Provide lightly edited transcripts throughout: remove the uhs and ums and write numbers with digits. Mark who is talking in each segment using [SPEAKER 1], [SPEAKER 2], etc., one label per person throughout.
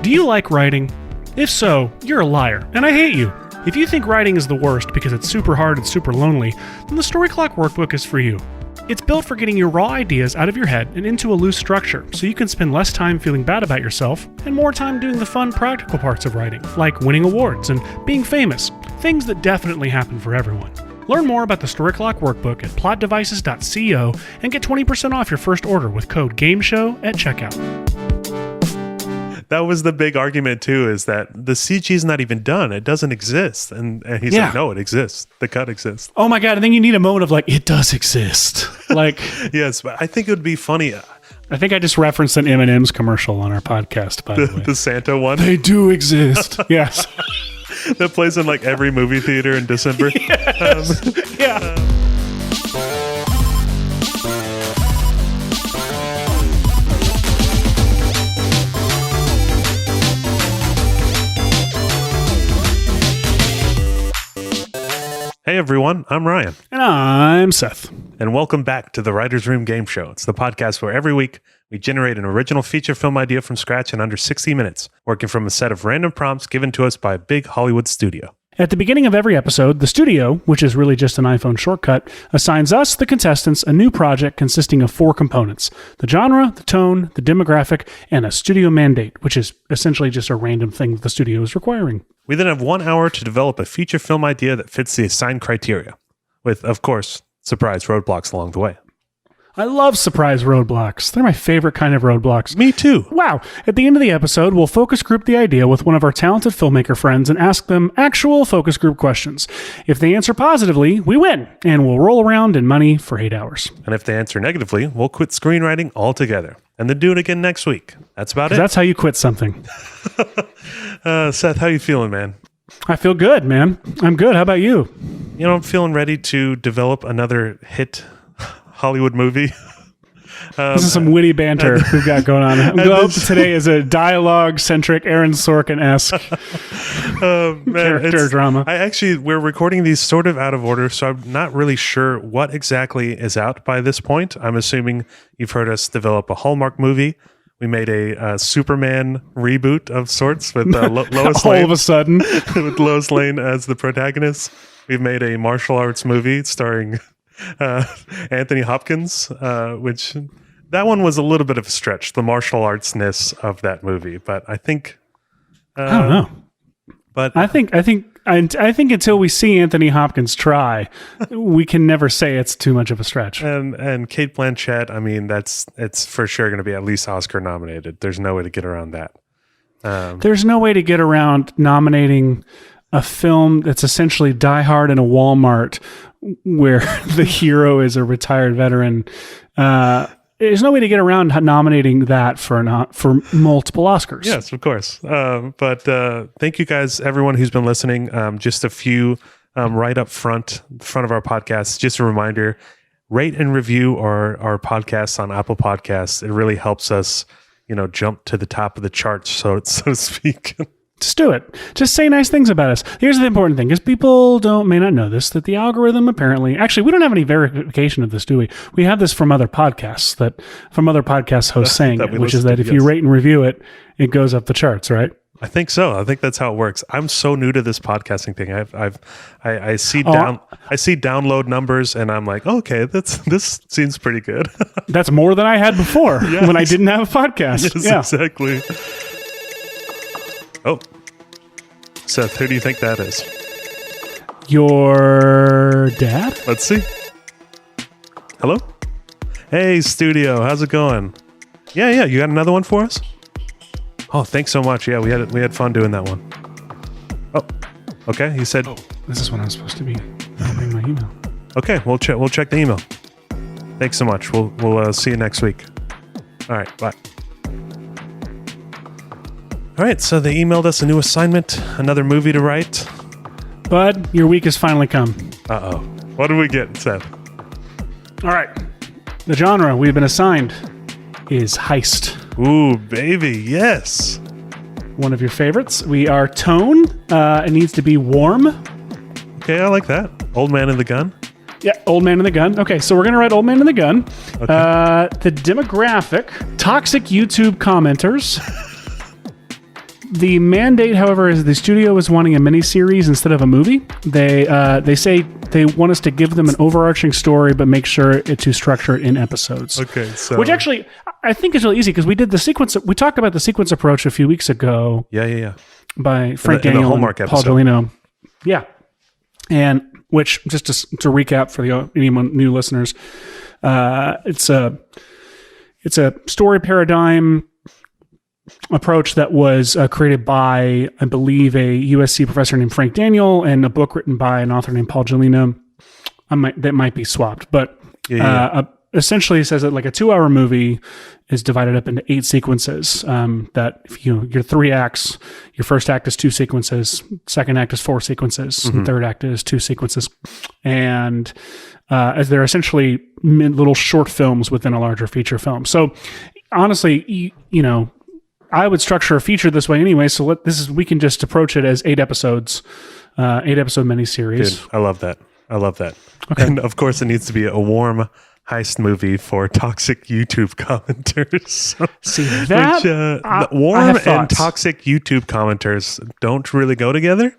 [SPEAKER 1] Do you like writing? If so, you're a liar, and I hate you. If you think writing is the worst because it's super hard and super lonely, then the Story Clock Workbook is for you. It's built for getting your raw ideas out of your head and into a loose structure, so you can spend less time feeling bad about yourself and more time doing the fun, practical parts of writing, like winning awards and being famous, things that definitely happen for everyone. Learn more about the Story Clock Workbook at plotdevices.co and get 20% off your first order with code GAMESHOW at checkout.
[SPEAKER 2] That was the big argument too, is that the CG is not even done. It doesn't exist. And he's like, no, it exists. The cut exists.
[SPEAKER 1] Oh my God. I think you need a moment of like, it does exist. Like,
[SPEAKER 2] yes, but I think it would be funny.
[SPEAKER 1] I think I just referenced an M&M's commercial on our podcast, by the way.
[SPEAKER 2] The Santa one?
[SPEAKER 1] They do exist. Yes.
[SPEAKER 2] That plays in like every movie theater in December.
[SPEAKER 1] Yes. Yeah.
[SPEAKER 2] Hey everyone, I'm Ryan.
[SPEAKER 1] And I'm Seth.
[SPEAKER 2] And welcome back to the Writer's Room Game Show. It's the podcast where every week we generate an original feature film idea from scratch in under 60 minutes, working from a set of random prompts given to us by a big Hollywood studio.
[SPEAKER 1] At the beginning of every episode, the studio, which is really just an iPhone shortcut, assigns us, the contestants, a new project consisting of 4 components: the genre, the tone, the demographic, and a studio mandate, which is essentially just a random thing that the studio is requiring.
[SPEAKER 2] We then have 1 hour to develop a feature film idea that fits the assigned criteria, with, of course, surprise roadblocks along the way.
[SPEAKER 1] I love surprise roadblocks. They're my favorite kind of roadblocks.
[SPEAKER 2] Me too.
[SPEAKER 1] Wow. At the end of the episode, we'll focus group the idea with one of our talented filmmaker friends and ask them actual focus group questions. If they answer positively, we win, and we'll roll around in money for 8 hours.
[SPEAKER 2] And if they answer negatively, we'll quit screenwriting altogether, and then do it again next week. That's about it.
[SPEAKER 1] That's how you quit something.
[SPEAKER 2] Seth, how you feeling, man?
[SPEAKER 1] I feel good, man. I'm good. How about you?
[SPEAKER 2] You know, I'm feeling ready to develop another hit Hollywood movie.
[SPEAKER 1] This is some witty banter we've got going on. Today is a dialogue-centric, Aaron Sorkin-esque character drama.
[SPEAKER 2] We're recording these sort of out of order, so I'm not really sure what exactly is out by this point. I'm assuming you've heard us develop a Hallmark movie. We made a Superman reboot of sorts with Lois Lane.
[SPEAKER 1] All of a sudden.
[SPEAKER 2] With Lois Lane as the protagonist. We've made a martial arts movie starring Anthony Hopkins, which that one was a little bit of a stretch, the martial artsness of that movie. But I think
[SPEAKER 1] I don't know.
[SPEAKER 2] But
[SPEAKER 1] I think until we see Anthony Hopkins try, we can never say it's too much of a stretch.
[SPEAKER 2] And Cate Blanchett, I mean, it's for sure going to be at least Oscar nominated. There's no way to get around that.
[SPEAKER 1] There's no way to get around nominating a film that's essentially Die Hard in a Walmart, where the hero is a retired veteran. There's no way to get around nominating that for multiple Oscars.
[SPEAKER 2] Yes, of course. But thank you guys, everyone who's been listening. Just a few right up front of our podcast. Just a reminder, rate and review our podcasts on Apple Podcasts. It really helps us, jump to the top of the charts, so to speak.
[SPEAKER 1] Just do it. Just say nice things about us. Here's the important thing, because people may not know this, that the algorithm actually, we don't have any verification of this, do we? We have this from other podcasts, hosts saying it, which is that if you rate and review it, it goes up the charts, right?
[SPEAKER 2] I think so. I think that's how it works. I'm so new to this podcasting thing. I see download numbers, and I'm like, okay, this seems pretty good.
[SPEAKER 1] That's more than I had before when I didn't have a podcast.
[SPEAKER 2] Yes, exactly. Oh, Seth, who do you think that is?
[SPEAKER 1] Your dad?
[SPEAKER 2] Let's see. Hello? Hey, studio, how's it going? Yeah, you got another one for us? Oh, thanks so much. Yeah, we had fun doing that one. Oh, okay. He said,
[SPEAKER 1] this is when I'm supposed to be opening my email.
[SPEAKER 2] Okay, we'll check the email. Thanks so much. We'll see you next week. All right, bye. All right, so they emailed us a new assignment, another movie to write.
[SPEAKER 1] Bud, your week has finally come.
[SPEAKER 2] Uh-oh. What did we get, Seth?
[SPEAKER 1] All right. The genre we've been assigned is Heist.
[SPEAKER 2] Ooh, baby, yes.
[SPEAKER 1] One of your favorites. We are tone. It needs to be warm.
[SPEAKER 2] Okay, I like that. Old Man and the Gun.
[SPEAKER 1] Yeah, Old Man and the Gun. Okay, so we're going to write Old Man and the Gun.
[SPEAKER 2] Okay.
[SPEAKER 1] The demographic, toxic YouTube commenters. The mandate, however, is the studio is wanting a miniseries instead of a movie. They say they want us to give them an overarching story, but make sure to structure it in episodes.
[SPEAKER 2] Okay, so
[SPEAKER 1] which actually I think is really easy because we did the sequence. We talked about the sequence approach a few weeks ago.
[SPEAKER 2] Yeah.
[SPEAKER 1] By Frank Daniel and Paul Gelino. Yeah, and which just to recap for anyone new listeners, it's a story paradigm approach that was created by, I believe, a USC professor named Frank Daniel and a book written by an author named Paul Gelino. That might be swapped, but essentially it says that like a 2-hour movie is divided up into 8 sequences. That if your 3 acts, your first act is 2 sequences, second act is 4 sequences, and third act is 2 sequences, and as they're essentially little short films within a larger feature film. So honestly, I would structure a feature this way anyway. So we can just approach it as 8 episodes, 8-episode miniseries.
[SPEAKER 2] Dude, I love that.
[SPEAKER 1] Okay.
[SPEAKER 2] And of course, it needs to be a warm heist movie for toxic YouTube commenters.
[SPEAKER 1] See that?
[SPEAKER 2] Which, warm and toxic YouTube commenters don't really go together.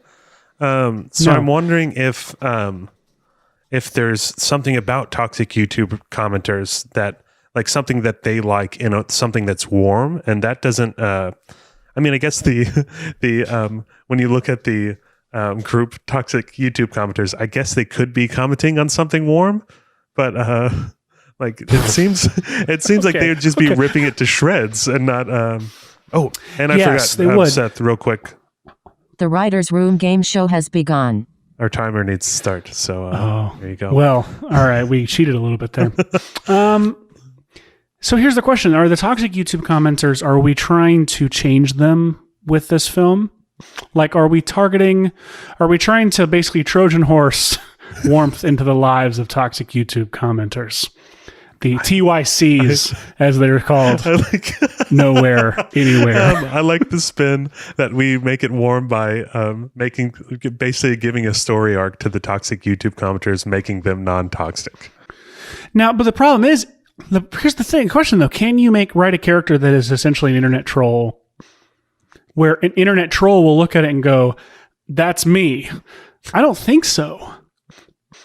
[SPEAKER 2] So no. I'm wondering if there's something about toxic YouTube commenters that, like, something that they like, something that's warm, and that doesn't. I guess the when you look at the group toxic YouTube commenters, I guess they could be commenting on something warm, but like it seems like they would just be ripping it to shreds and not. I forgot.
[SPEAKER 1] They would.
[SPEAKER 2] Seth, real quick.
[SPEAKER 3] The Writers Room Game Show has begun.
[SPEAKER 2] Our timer needs to start, so there you go.
[SPEAKER 1] Well, all right, we cheated a little bit there. So here's the question: are the toxic YouTube commenters? Are we trying to change them with this film? Like, are we trying to basically Trojan horse warmth into the lives of toxic YouTube commenters? The TYCs, as they're called. Nowhere, anywhere.
[SPEAKER 2] I like the spin that we make it warm by basically giving a story arc to the toxic YouTube commenters, making them non-toxic.
[SPEAKER 1] Now, but the problem is, here's the question though: can you write a character that is essentially an internet troll, where an internet troll will look at it and go, "That's me"? I don't think so.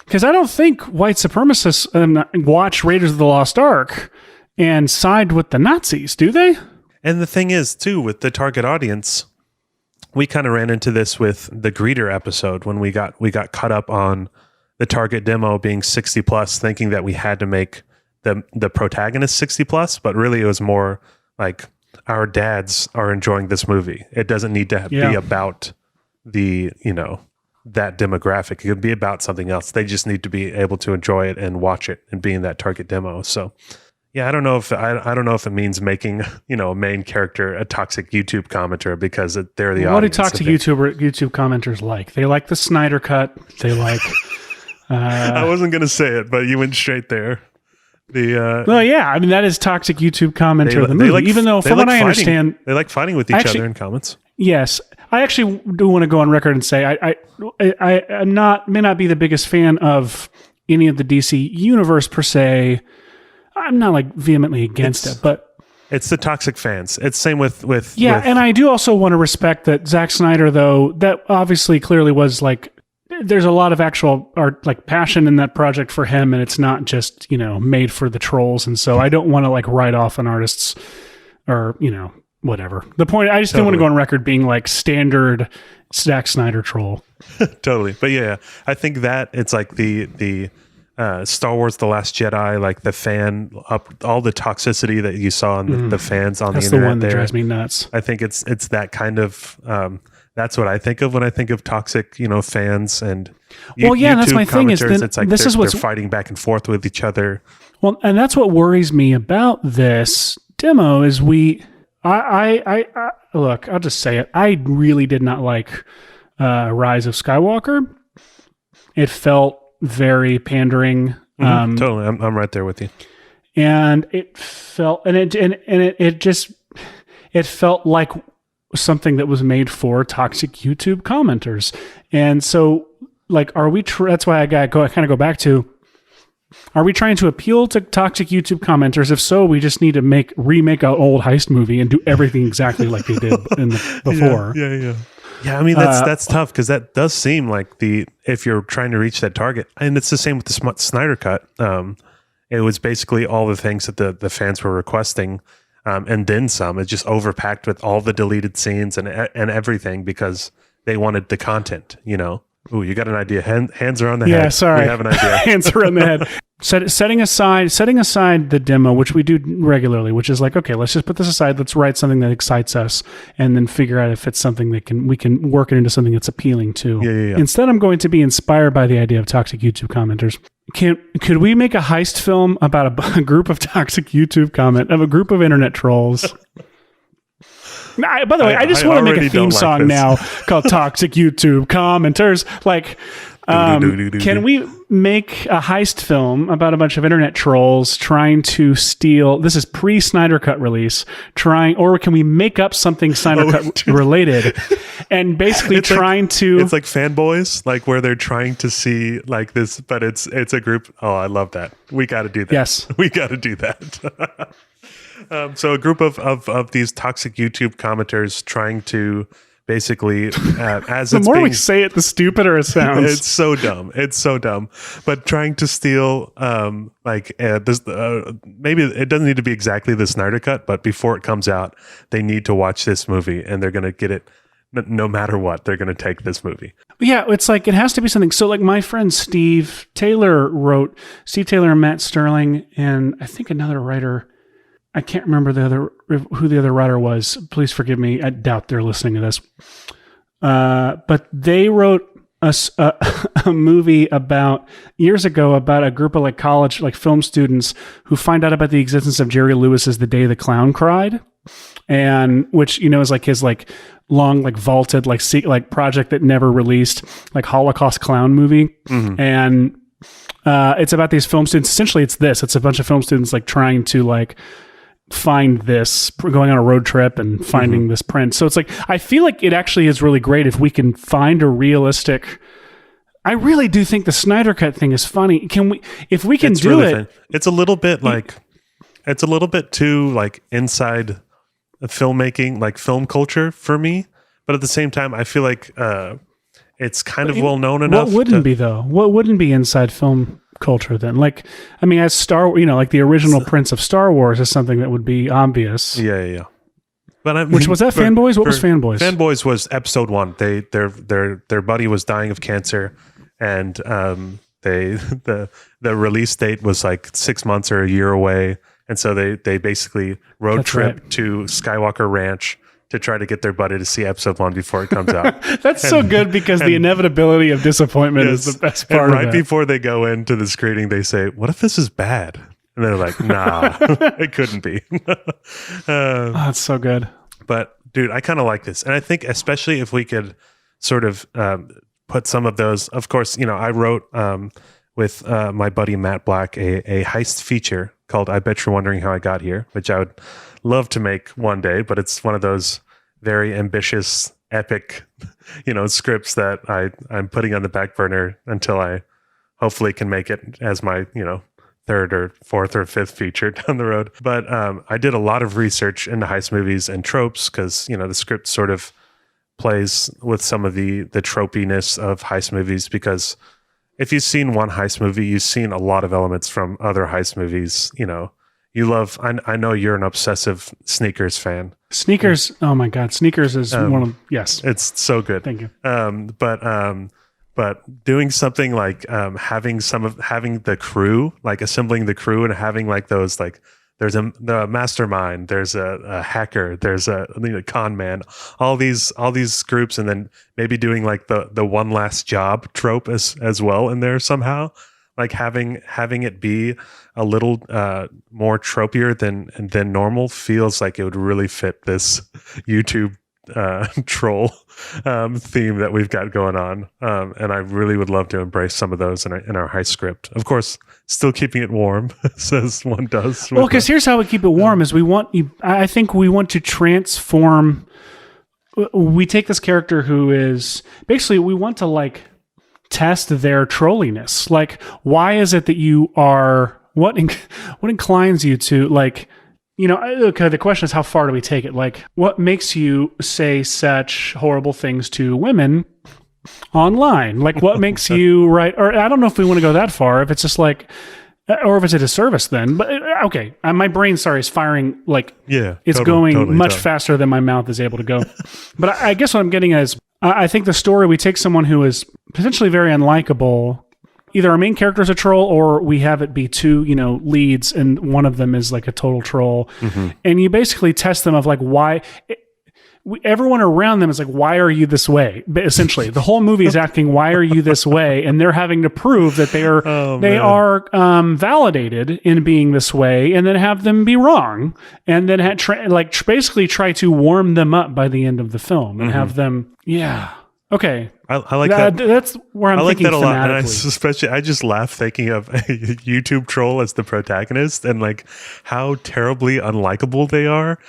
[SPEAKER 1] Because I don't think white supremacists watch Raiders of the Lost Ark and side with the Nazis, do they?
[SPEAKER 2] And the thing is, too, with the target audience, we kind of ran into this with the Greeter episode when we got caught up on the target demo being 60 plus, thinking that we had to make the protagonist 60 plus, but really it was more like our dads are enjoying this movie. It doesn't need to be about the, that demographic. It could be about something else. They just need to be able to enjoy it and watch it and be in that target demo. So yeah, I don't know if it means making, a main character a toxic YouTube commenter because they're the audience.
[SPEAKER 1] What do toxic YouTube commenters like? They like the Snyder cut. They like
[SPEAKER 2] I wasn't going to say it, but you went straight there.
[SPEAKER 1] That is toxic YouTube commenter of the movie. Even though, from what I understand,
[SPEAKER 2] they like fighting with each other in comments.
[SPEAKER 1] Yes, I actually do want to go on record and say I may not be the biggest fan of any of the DC universe per se. I'm not like vehemently against it, but
[SPEAKER 2] it's the toxic fans. It's same with
[SPEAKER 1] and I do also want to respect that Zack Snyder, though, that obviously clearly was like. There's a lot of actual art, like passion in that project for him, and it's not just made for the trolls. And so I don't want to like write off an artist's or whatever. The point I just didn't want to go on record being like standard Zack Snyder troll.
[SPEAKER 2] Totally, but yeah, I think that it's like the Star Wars: The Last Jedi, like the fan up all the toxicity that you saw in the fans on
[SPEAKER 1] That's
[SPEAKER 2] the internet.
[SPEAKER 1] The one that drives me nuts.
[SPEAKER 2] I think it's that kind of. That's what I think of when I think of toxic, fans and YouTube
[SPEAKER 1] that's my thing. Is
[SPEAKER 2] it's like they're fighting back and forth with each other.
[SPEAKER 1] Well, and that's what worries me about this demo is I look. I'll just say it. I really did not like Rise of Skywalker. It felt very pandering.
[SPEAKER 2] Totally, I'm right there with you.
[SPEAKER 1] And it felt, it felt like something that was made for toxic YouTube commenters. And so, like, are we? That's why I kind of go back to: Are we trying to appeal to toxic YouTube commenters? If so, we just need to remake an old heist movie and do everything exactly like they did before.
[SPEAKER 2] Yeah, I mean that's tough because that does seem like if you're trying to reach that target, and it's the same with the Snyder cut. It was basically all the things that the fans were requesting, and then some. It's just overpacked with all the deleted scenes and everything because they wanted the content. Ooh, you got an idea? Hands are on the head.
[SPEAKER 1] Yeah, sorry.
[SPEAKER 2] We have an idea.
[SPEAKER 1] Hands are on the head. Setting aside the demo, which we do regularly, which is like, okay, let's just put this aside. Let's write something that excites us, and then figure out if it's something that we can work it into something that's appealing to.
[SPEAKER 2] Yeah.
[SPEAKER 1] Instead, I'm going to be inspired by the idea of toxic YouTube commenters. Could we make a heist film about a group of toxic YouTube a group of internet trolls? By the way, I just want to make a theme song now called Toxic YouTube Commenters. Can we make a heist film about a bunch of internet trolls trying to steal? This is pre-Snyder Cut release. Or can we make up something Snyder Cut related and basically it's like
[SPEAKER 2] fanboys, like where they're trying to see like this, but it's a group. Oh, I love that. We got to do that.
[SPEAKER 1] Yes,
[SPEAKER 2] we got to do that. So a group of these toxic YouTube commenters trying to basically, as
[SPEAKER 1] the more we say it, the stupider it sounds.
[SPEAKER 2] It's so dumb. But trying to steal, this. Maybe it doesn't need to be exactly the Snyder Cut, but before it comes out, they need to watch this movie, and they're going to get it. No matter what, they're going to take this movie.
[SPEAKER 1] Yeah, it's like it has to be something. So, like my friend Steve Taylor and Matt Sterling, and I think another writer. I can't remember who the other writer was. Please forgive me. I doubt they're listening to this. But they wrote a movie years ago about a group of college film students who find out about the existence of Jerry Lewis's The Day the Clown Cried, and which is his long vaulted project that never released Holocaust clown movie. Mm-hmm. And it's about these film students. Essentially, it's a bunch of film students trying to find this, going on a road trip and finding this print. So it's I feel like it actually is really great if we can find a realistic. I really do think the Snyder Cut thing is funny. If we can do really it,
[SPEAKER 2] it's a little bit too inside filmmaking, film culture for me. But at the same time, I feel like it's kind of well known enough.
[SPEAKER 1] What wouldn't be though? What wouldn't be inside film culture then? As the original prints of Star Wars is something that would be obvious.
[SPEAKER 2] Yeah. But
[SPEAKER 1] which was that Fanboys? What was Fanboys?
[SPEAKER 2] Fanboys was episode 1. Their buddy was dying of cancer, and the release date was 6 months or a year away, and so they basically road trip to Skywalker Ranch to try to get their buddy to see episode 1 before it comes out.
[SPEAKER 1] That's so good because the inevitability of disappointment is the best part.
[SPEAKER 2] And right before they go into the screening, they say, "What if this is bad?" And they're like, "Nah, it couldn't be."
[SPEAKER 1] That's so good.
[SPEAKER 2] But dude, I kind of like this, and I think especially if we could sort of put some of those. Of course, I wrote with my buddy Matt Black a heist feature called "I Bet You're Wondering How I Got Here," which I would love to make one day, but it's one of those very ambitious, epic, scripts that I'm putting on the back burner until I hopefully can make it as my, third or fourth or fifth feature down the road. But I did a lot of research into heist movies and tropes because, the script sort of plays with some of the tropiness of heist movies, because if you've seen one heist movie, you've seen a lot of elements from other heist movies, You love. I know you're an obsessive Sneakers fan.
[SPEAKER 1] Sneakers. Oh my God, Sneakers is one of yes.
[SPEAKER 2] It's so good.
[SPEAKER 1] Thank you.
[SPEAKER 2] But doing something having the crew, assembling the crew, and having those there's the mastermind, there's a hacker, there's a con man, all these groups, and then maybe doing the one last job trope as well in there somehow. Having it be a little more tropier than normal feels like it would really fit this YouTube troll theme that we've got going on, and I really would love to embrace some of those in our heist script. Of course, still keeping it warm, as one does.
[SPEAKER 1] Well, because here's how we keep it warm: is I think we want to transform. We take this character who is basically we want to test their trolliness. Like, why is it that you are, what inclines you to, like, you know, okay, the question is, how far do we take it? Like, what makes you say such horrible things to women online? Like, what makes you write, or I don't know if we want to go that far, if it's just like, or if it's a disservice then. But okay, my brain, sorry, is firing, like, it's going much faster than my mouth is able to go. But I guess what I'm getting at is, I think the story, we take someone who is potentially very unlikable. Either our main character is a troll, or we have it be two, you know, leads, and one of them is like a total troll. Mm-hmm. And you basically test them of like, why... everyone around them is like, why are you this way? But essentially, the whole movie is asking, why are you this way? And they're having to prove that they are validated in being this way, and then have them be wrong, and then basically try to warm them up by the end of the film and have them, okay.
[SPEAKER 2] I like that.
[SPEAKER 1] That's where I'm thinking
[SPEAKER 2] that a lot. And I just laugh thinking of a YouTube troll as the protagonist and like how terribly unlikable they are.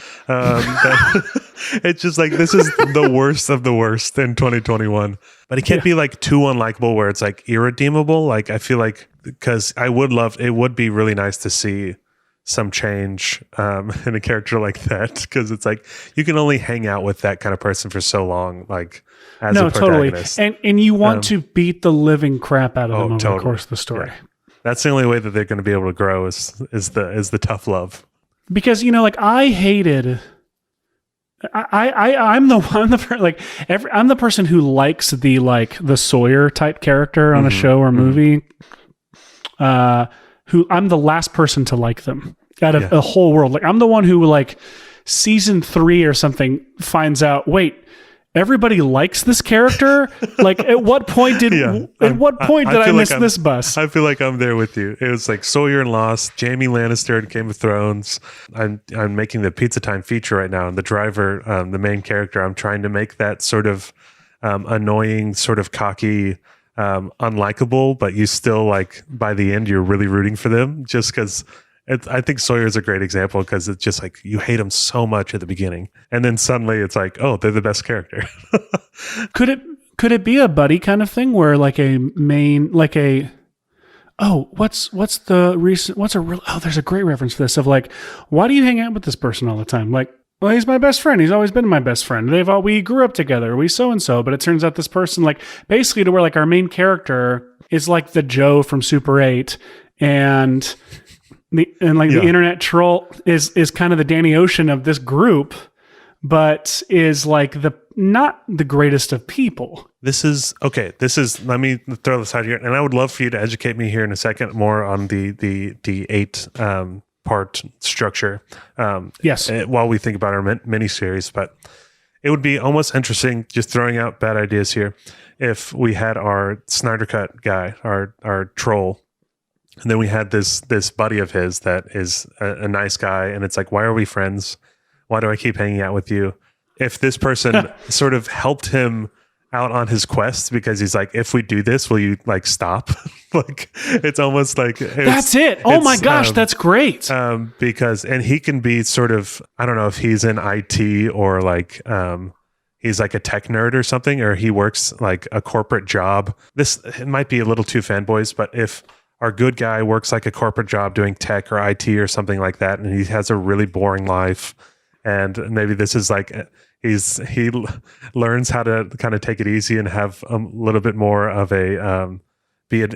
[SPEAKER 2] It's just like, this is the worst of the worst in 2021. But it can't be like too unlikable where it's like irredeemable. Like, I feel like, because it would be really nice to see some change in a character like that, because it's like you can only hang out with that kind of person for so long, like as a protagonist.
[SPEAKER 1] Totally. And you want to beat the living crap out of them over the course of the story. Yeah.
[SPEAKER 2] That's the only way that they're going to be able to grow is the tough love.
[SPEAKER 1] Because, you know, like, I hated. I'm the person who likes the Sawyer type character on a show or movie. Who I'm the last person to like them out of the whole world. Like, I'm the one who, like, season 3 or something finds out, wait, everybody likes this character? Like, at what point did I miss this bus?
[SPEAKER 2] I feel like I'm there with you. It was like Sawyer and Lost, Jaime Lannister in Game of Thrones. I'm making the Pizza Time feature right now, and the driver, the main character, I'm trying to make that sort of annoying, sort of cocky, unlikable, but you still, like, by the end you're really rooting for them, just because I think Sawyer is a great example, because it's just like you hate them so much at the beginning, and then suddenly it's like, oh, they're the best character.
[SPEAKER 1] Could it be a buddy kind of thing where, like, a main, like a there's a great reference for this of like, why do you hang out with this person all the time? Like, well, he's my best friend. He's always been my best friend. We grew up together. We so-and-so. But it turns out this person, like, basically to where, like, our main character is like the Joe from Super 8, and the internet troll is kind of the Danny Ocean of this group, but is like not the greatest of people.
[SPEAKER 2] Let me throw this out here, and I would love for you to educate me here in a second more on the 8 part structure.
[SPEAKER 1] Yes.
[SPEAKER 2] While we think about our miniseries, but it would be almost interesting, just throwing out bad ideas here, if we had our Snyder cut guy, our troll, and then we had this buddy of his that is a nice guy, and it's like, why are we friends? Why do I keep hanging out with you? If this person sort of helped him out on his quest, because he's like, if we do this, will you, like, stop? Like, it's almost like
[SPEAKER 1] that's it. Oh my gosh, that's great.
[SPEAKER 2] Because he can be sort of, I don't know if he's in IT or like he's like a tech nerd or something, or he works like a corporate job. It might be a little too fanboys, but if our good guy works like a corporate job doing tech or IT or something like that, and he has a really boring life, and maybe this is like he learns how to kind of take it easy and have a little bit more of a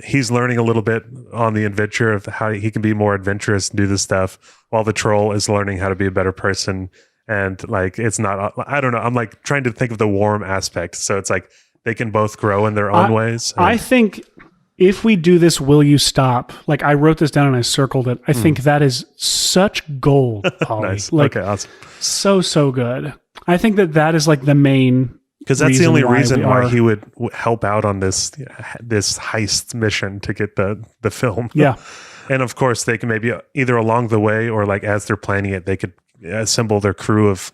[SPEAKER 2] he's learning a little bit on the adventure of how he can be more adventurous and do this stuff, while the troll is learning how to be a better person. And like, it's not, I don't know, I'm like trying to think of the warm aspect, so it's like they can both grow in their own ways.
[SPEAKER 1] I think if we do this, will you stop? Like, I wrote this down and I circled it. I think that is such gold, Polly.
[SPEAKER 2] Nice.
[SPEAKER 1] Like,
[SPEAKER 2] okay, awesome.
[SPEAKER 1] So good. I think that is like the main,
[SPEAKER 2] because that's the only reason why he would help out on this heist mission to get the film.
[SPEAKER 1] Yeah.
[SPEAKER 2] And of course, they can maybe either along the way or like as they're planning it, they could assemble their crew of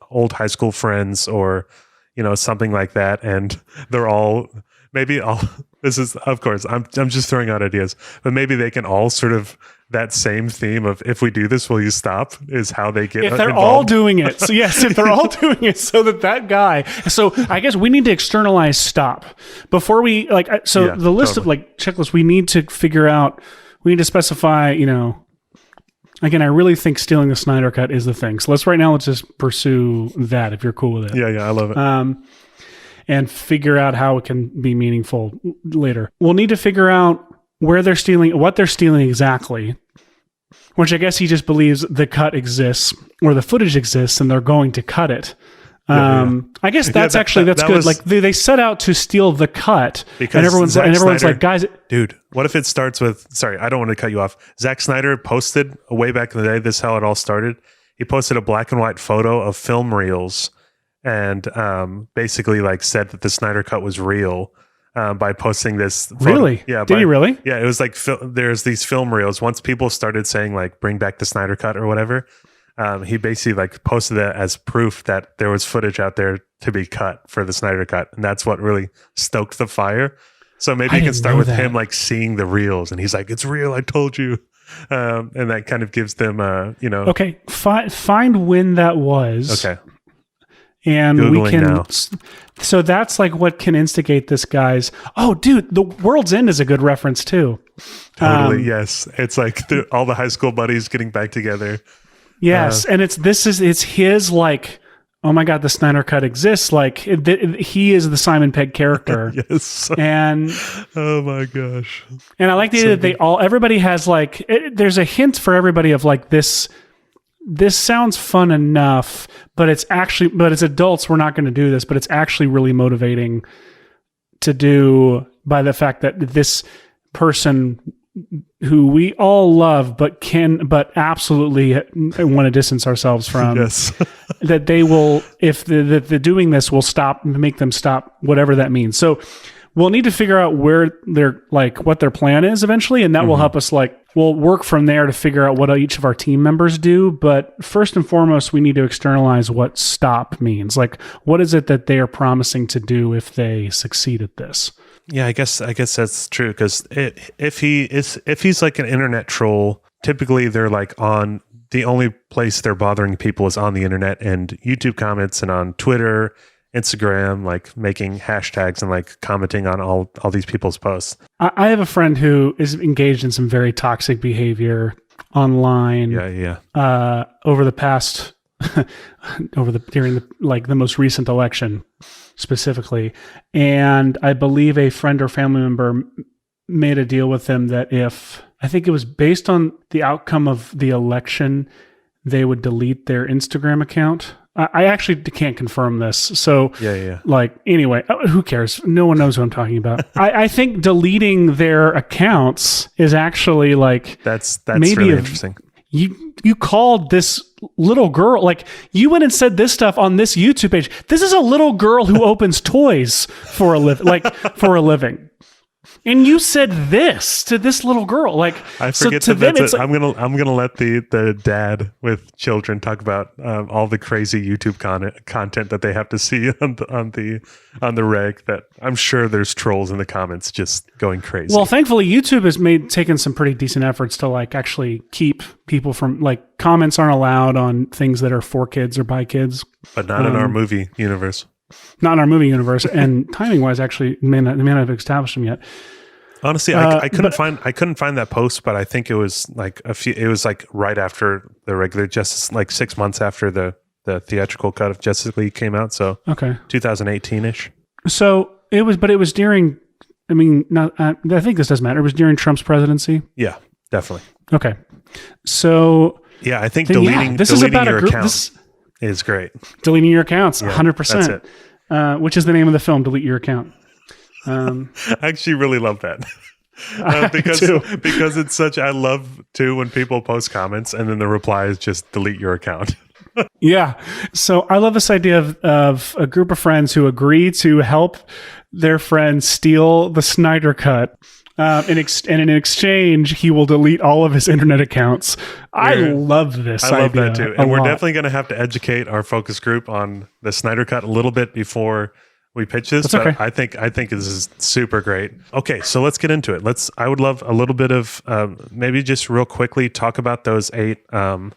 [SPEAKER 2] old high school friends, or, you know, something like that. And they're all this is, of course, I'm just throwing out ideas, but maybe they can all sort of that same theme of if we do this, will you stop? Is how they get
[SPEAKER 1] if they're
[SPEAKER 2] involved.
[SPEAKER 1] all doing it. So yes, if they're all doing it, so that guy. So I guess we need to externalize stop before we So the list of checklists we need to figure out. We need to specify. Again, I really think stealing the Snyder cut is the thing. So let's just pursue that if you're cool with it.
[SPEAKER 2] Yeah, I love it.
[SPEAKER 1] And figure out how it can be meaningful later. We'll need to figure out where they're stealing, what they're stealing exactly, which I guess he just believes the cut exists or the footage exists and they're going to cut it. I guess that's good. Like they set out to steal the cut, and everyone's like, guys,
[SPEAKER 2] dude, what if it starts with? Sorry, I don't want to cut you off. Zack Snyder posted way back in the day. This is how it all started. He posted a black and white photo of film reels, and basically said that the Snyder cut was real by posting this. Photo.
[SPEAKER 1] Really?
[SPEAKER 2] Yeah.
[SPEAKER 1] Did he really?
[SPEAKER 2] Yeah. It was there's these film reels. Once people started saying bring back the Snyder cut or whatever. He basically posted that as proof that there was footage out there to be cut for the Snyder cut, and that's what really stoked the fire. So maybe you can start with him seeing the reels, and he's like, "It's real, I told you," and that kind of gives them,
[SPEAKER 1] Okay, find when that was.
[SPEAKER 2] Okay,
[SPEAKER 1] and
[SPEAKER 2] Googling
[SPEAKER 1] we can.
[SPEAKER 2] Now.
[SPEAKER 1] So that's what can instigate this guy's. Oh, dude, the World's End is a good reference too.
[SPEAKER 2] Totally, yes. It's all the high school buddies getting back together.
[SPEAKER 1] Yes, and it's his oh my God, the Snyder cut exists. He is the Simon Pegg character.
[SPEAKER 2] Yes.
[SPEAKER 1] And
[SPEAKER 2] oh my gosh.
[SPEAKER 1] And I like the idea that everybody has there's a hint for everybody of this sounds fun enough, but as adults, we're not going to do this, but it's actually really motivating to do by the fact that this person who we all love, but absolutely want to distance ourselves from.
[SPEAKER 2] Yes.
[SPEAKER 1] That they will, if the doing this will make them stop, whatever that means. So we'll need to figure out where they're what their plan is eventually, and that will help us we'll work from there to figure out what each of our team members do. But first and foremost, we need to externalize what stop means. What is it that they are promising to do if they succeed at this?
[SPEAKER 2] Yeah, I guess that's true, because if he's an internet troll, typically they're on the only place they're bothering people is on the internet and YouTube comments and on Twitter, Instagram, making hashtags and commenting on all these people's posts.
[SPEAKER 1] I have a friend who is engaged in some very toxic behavior online.
[SPEAKER 2] Yeah.
[SPEAKER 1] Over the past, during the most recent election specifically, and I believe a friend or family member made a deal with them that if, I think it was based on the outcome of the election, they would delete their Instagram account. I actually can't confirm this. So anyway, who cares? No one knows what I'm talking about. I think deleting their accounts is actually
[SPEAKER 2] that's
[SPEAKER 1] maybe
[SPEAKER 2] really interesting.
[SPEAKER 1] You called this little girl, you went and said this stuff on this YouTube page. This is a little girl who opens toys for a living. And you said this to this little girl,
[SPEAKER 2] I forget
[SPEAKER 1] so
[SPEAKER 2] that that's it. I'm gonna let the dad with children talk about all the crazy YouTube content that they have to see on the reg. That I'm sure there's trolls in the comments just going crazy.
[SPEAKER 1] Well, thankfully, YouTube has taken some pretty decent efforts to actually keep people from comments aren't allowed on things that are for kids or by kids,
[SPEAKER 2] but not in our movie universe.
[SPEAKER 1] Not in our movie universe, and timing-wise, actually, they may not have established them yet.
[SPEAKER 2] Honestly, I couldn't find that post, but I think it was it was right after the regular Justice, 6 months after the theatrical cut of Justice League came out. So
[SPEAKER 1] okay,
[SPEAKER 2] 2018-ish.
[SPEAKER 1] So it was during. I mean, I think this doesn't matter. It was during Trump's presidency.
[SPEAKER 2] Yeah, definitely.
[SPEAKER 1] Okay, so
[SPEAKER 2] yeah, I think deleting your account is great.
[SPEAKER 1] Deleting your accounts, 100%.
[SPEAKER 2] That's it.
[SPEAKER 1] Which is the name of the film, Delete Your Account.
[SPEAKER 2] I actually really love that. Because it's such, I love too when people post comments and then the reply is just delete your account.
[SPEAKER 1] Yeah. So I love this idea of a group of friends who agree to help their friend steal the Snyder cut. And in exchange, he will delete all of his internet accounts. I love this idea.
[SPEAKER 2] I love that too. And we're definitely going to have to educate our focus group on the Snyder cut a little bit before we pitch this,
[SPEAKER 1] That's okay.
[SPEAKER 2] but I think this is super great. Okay, so let's get into it. I would love a little bit of maybe just real quickly talk about those 8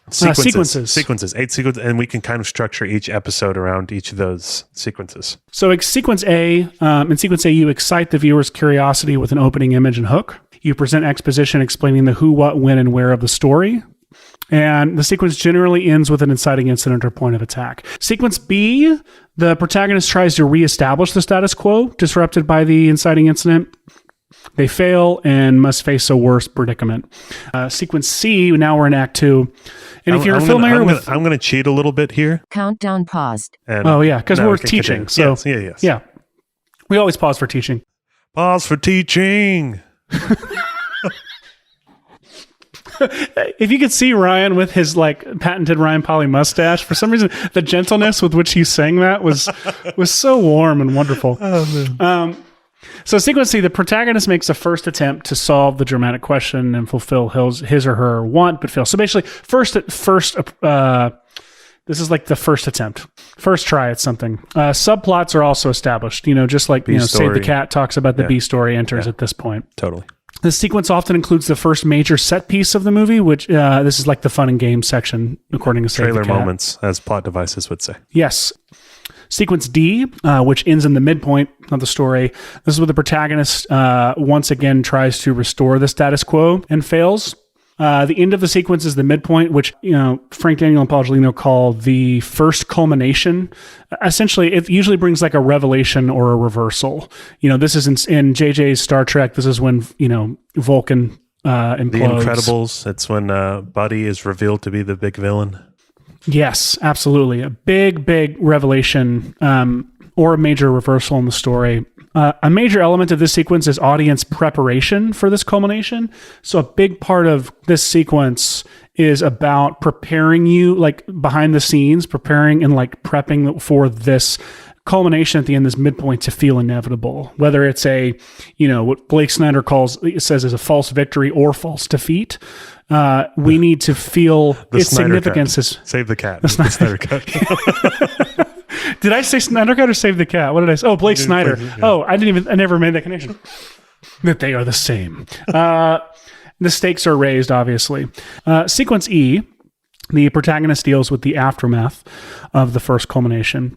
[SPEAKER 2] sequences, 8 sequences, and we can kind of structure each episode around each of those sequences.
[SPEAKER 1] So in sequence A, you excite the viewer's curiosity with an opening image and hook. You present exposition explaining the who, what, when, and where of the story. And the sequence generally ends with an inciting incident or point of attack. Sequence B, the protagonist tries to reestablish the status quo disrupted by the inciting incident. They fail and must face a worse predicament. Sequence C, now we're in Act 2. And if you're familiar with...
[SPEAKER 2] I'm going to cheat a little bit here.
[SPEAKER 3] Countdown paused.
[SPEAKER 1] Because we're teaching. So
[SPEAKER 2] yes.
[SPEAKER 1] Yeah. We always pause for teaching.
[SPEAKER 2] Pause for teaching.
[SPEAKER 1] If you could see Ryan with his patented Ryan Polly mustache, for some reason, the gentleness with which he sang that was so warm and wonderful.
[SPEAKER 2] Oh,
[SPEAKER 1] so sequence C, the protagonist makes a first attempt to solve the dramatic question and fulfill his or her want, but fails. So basically, this is like the first attempt, first try at something. Subplots are also established, just like, Save the Cat talks about the B story enters at this point.
[SPEAKER 2] Totally.
[SPEAKER 1] The sequence often includes the first major set piece of the movie, which this is like the fun and games section, according to Save the Cat.
[SPEAKER 2] Trailer moments, as plot devices would say.
[SPEAKER 1] Yes. Sequence D, which ends in the midpoint of the story. This is where the protagonist once again tries to restore the status quo and fails. The end of the sequence is the midpoint, which Frank Daniel and Paul Gelino call the first culmination. Essentially, it usually brings like a revelation or a reversal. This is in JJ's Star Trek. This is when Vulcan implodes.
[SPEAKER 2] The Incredibles. It's when Buddy is revealed to be the big villain.
[SPEAKER 1] Yes, absolutely, a big revelation or a major reversal in the story. A major element of this sequence is audience preparation for this culmination. So a big part of this sequence is about preparing you, like behind the scenes, preparing and prepping for this culmination at the end, this midpoint to feel inevitable. Whether it's what Blake Snyder says is a false victory or false defeat. We need to feel its significance.
[SPEAKER 2] Save the Cat. The Snyder Cut.
[SPEAKER 1] Did I say Snyder Cut or Save the Cat? What did I say? Oh, Blake Snyder. Oh, I never made that connection. That they are the same. The stakes are raised, obviously. Sequence E, the protagonist deals with the aftermath of the first culmination.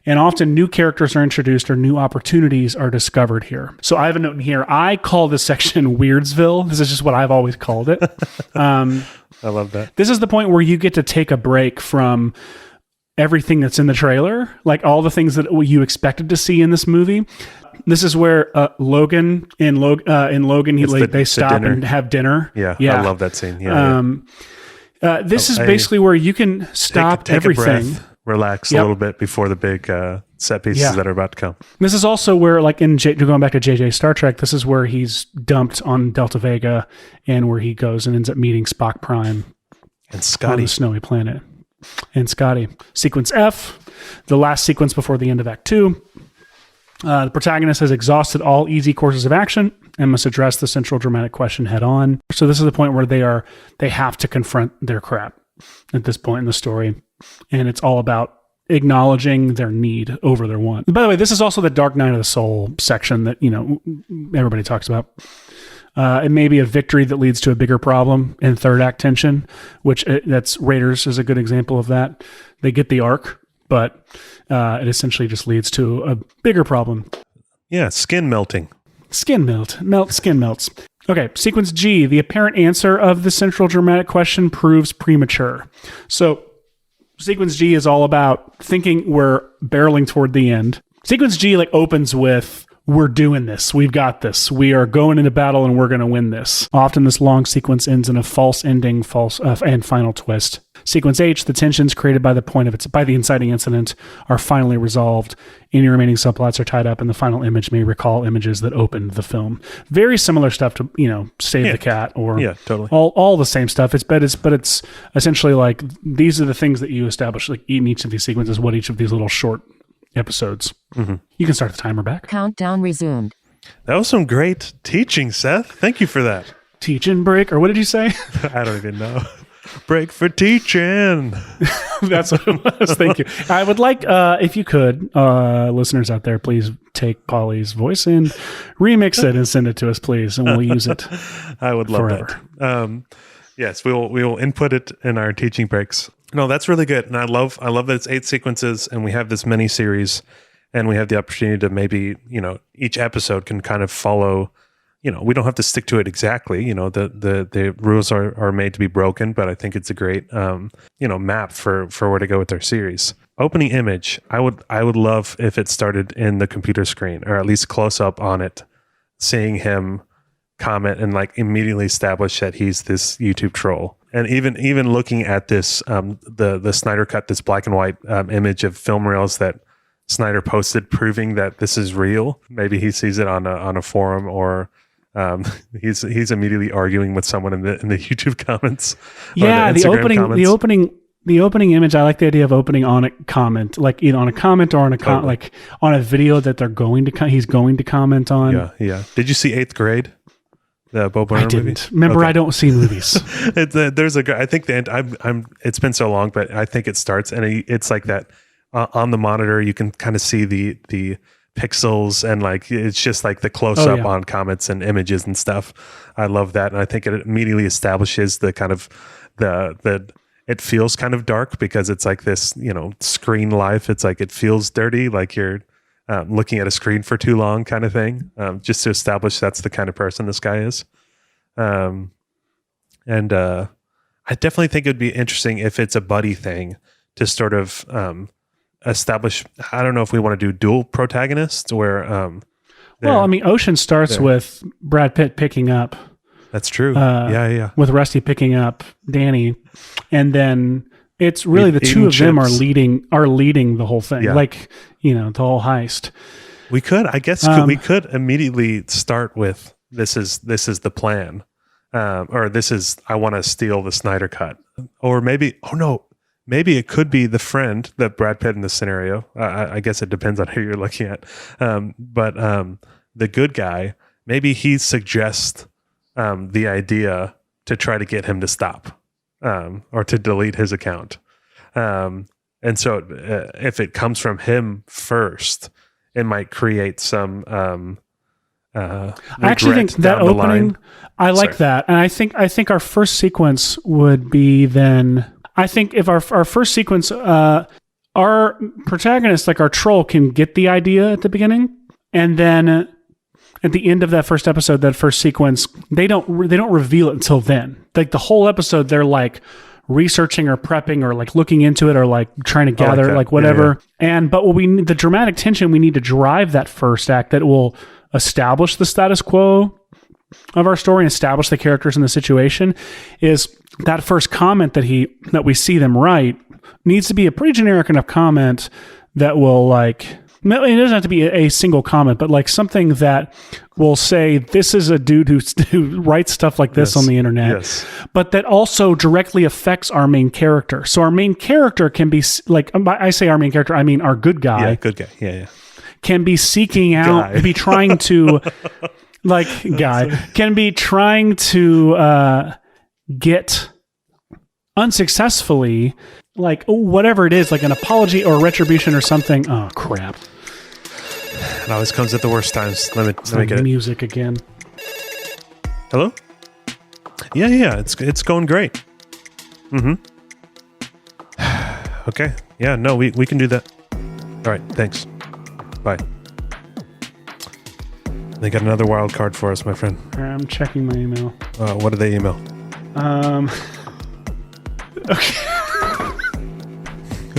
[SPEAKER 1] And often new characters are introduced or new opportunities are discovered here. So I have a note in here. I call this section Weirdsville. This is just what I've always called it.
[SPEAKER 2] I love that.
[SPEAKER 1] This is the point where you get to take a break from everything that's in the trailer, like all the things that you expected to see in this movie. This is where Logan they stop and have dinner.
[SPEAKER 2] Yeah, I love that scene.
[SPEAKER 1] This is basically where you can stop
[SPEAKER 2] take
[SPEAKER 1] everything,
[SPEAKER 2] a breath, relax a little bit before the big set pieces that are about to come.
[SPEAKER 1] This is also where, going back to JJ Star Trek, this is where he's dumped on Delta Vega and where he goes and ends up meeting Spock Prime
[SPEAKER 2] and Scotty
[SPEAKER 1] on the snowy planet. And Scotty. Sequence F, the last sequence before the end of Act 2. The protagonist has exhausted all easy courses of action and must address the central dramatic question head on. So this is the point where they have to confront their crap at this point in the story. And it's all about acknowledging their need over their want. By the way, this is also the Dark Night of the Soul section that, everybody talks about. It may be a victory that leads to a bigger problem in third act tension, which that's Raiders is a good example of that. They get the arc, but it essentially just leads to a bigger problem.
[SPEAKER 2] Yeah, skin melting.
[SPEAKER 1] Skin melts. Okay, sequence G, the apparent answer of the central dramatic question proves premature. So sequence G is all about thinking we're barreling toward the end. Sequence G opens with, we're doing this. We've got this. We are going into battle and we're going to win this. Often this long sequence ends in a false ending, and final twist. Sequence H, the tensions created by the inciting incident are finally resolved. Any remaining subplots are tied up and the final image may recall images that opened the film. Very similar stuff to, Save the Cat or
[SPEAKER 2] totally.
[SPEAKER 1] all the same stuff. It's essentially these are the things that you establish in each of these sequences, what each of these little short episodes. Mm-hmm. You can start the timer back.
[SPEAKER 3] Countdown resumed.
[SPEAKER 2] That was some great teaching, Seth. Thank you for that.
[SPEAKER 1] Teaching break, or what did you say?
[SPEAKER 2] I don't even know. Break for teaching.
[SPEAKER 1] That's what it was. Thank you. I would like, if you could, listeners out there, please take Polly's voice and remix it and send it to us, please, and we'll use it.
[SPEAKER 2] I would love
[SPEAKER 1] forever.
[SPEAKER 2] that. Yes, we will input it in our teaching breaks. No, that's really good, and I love that it's 8 sequences, and we have this mini series, and we have the opportunity to maybe each episode can kind of follow. We don't have to stick to it exactly. The rules are made to be broken, but I think it's a great map for where to go with our series. Opening image, I would love if it started in the computer screen, or at least close up on it, seeing him comment and like immediately establish that he's this YouTube troll. And even looking at this the Snyder cut, this black and white image of film reels that Snyder posted proving that this is real. Maybe he sees it on a forum, or he's immediately arguing with someone in the YouTube comments.
[SPEAKER 1] Yeah,
[SPEAKER 2] the
[SPEAKER 1] opening image. I like the idea of opening on a comment, like either on a comment or on a like on a video that they're going to he's going to comment on.
[SPEAKER 2] Yeah. Did you see 8th Grade? The Bo Burnham
[SPEAKER 1] I didn't.
[SPEAKER 2] movie?
[SPEAKER 1] Remember,
[SPEAKER 2] Okay.
[SPEAKER 1] I don't see movies.
[SPEAKER 2] There's I think the end. It's been so long, but I think it starts and it's like that on the monitor. You can kind of see the pixels and like it's just like the close up on comments and images and stuff. I love that, and I think it immediately establishes the kind of the it feels kind of dark because it's like this screen life. It's like it feels dirty, like you're looking at a screen for too long, kind of thing. Just to establish that's the kind of person this guy is. And I definitely think it would be interesting if it's a buddy thing to sort of establish. I don't know if we want to do dual protagonists where.
[SPEAKER 1] Well, I mean, Ocean starts with Brad Pitt picking up.
[SPEAKER 2] That's true. Yeah.
[SPEAKER 1] With Rusty picking up Danny, and then it's really the two of them are leading the whole thing.
[SPEAKER 2] Yeah.
[SPEAKER 1] Like the whole heist.
[SPEAKER 2] We could, I guess, we could immediately start with this is the plan, or this is I want to steal the Snyder cut, or maybe maybe it could be the friend that Brad Pitt in this scenario. I guess it depends on who you're looking at, but the good guy, maybe he suggests the idea to try to get him to stop or to delete his account. And so if it comes from him first, it might create some
[SPEAKER 1] I actually think that opening, I like that. And I think our first sequence would be then, I think if our first sequence, our protagonist, like our troll, can get the idea at the beginning, and then at the end of that first episode, that first sequence, they don't reveal it until then. Like the whole episode, they're like researching or prepping or like looking into it or like trying to gather like whatever. Yeah. But what we need, the dramatic tension we need to drive that first act that will establish the status quo of our story and establish the characters in the situation, is that first comment that we see them write needs to be a pretty generic enough comment that will like, it doesn't have to be a single comment, but like something that will say, this is a dude who writes stuff like this on the internet, but that also directly affects our main character. So our main character can be like, I say our main character, I mean our good guy.
[SPEAKER 2] Yeah, good guy. Yeah.
[SPEAKER 1] Can be seeking out, be trying to, can be trying to get unsuccessfully, like whatever it is, like an apology or retribution or something. Oh crap!
[SPEAKER 2] It always comes at the worst times. Let me get
[SPEAKER 1] music again.
[SPEAKER 2] Hello? Yeah. It's going great. Mm-hmm. Okay. Yeah. No, we can do that. All right. Thanks. Bye. They got another wild card for us, my friend.
[SPEAKER 1] I'm checking my email.
[SPEAKER 2] What did they email?
[SPEAKER 1] Okay.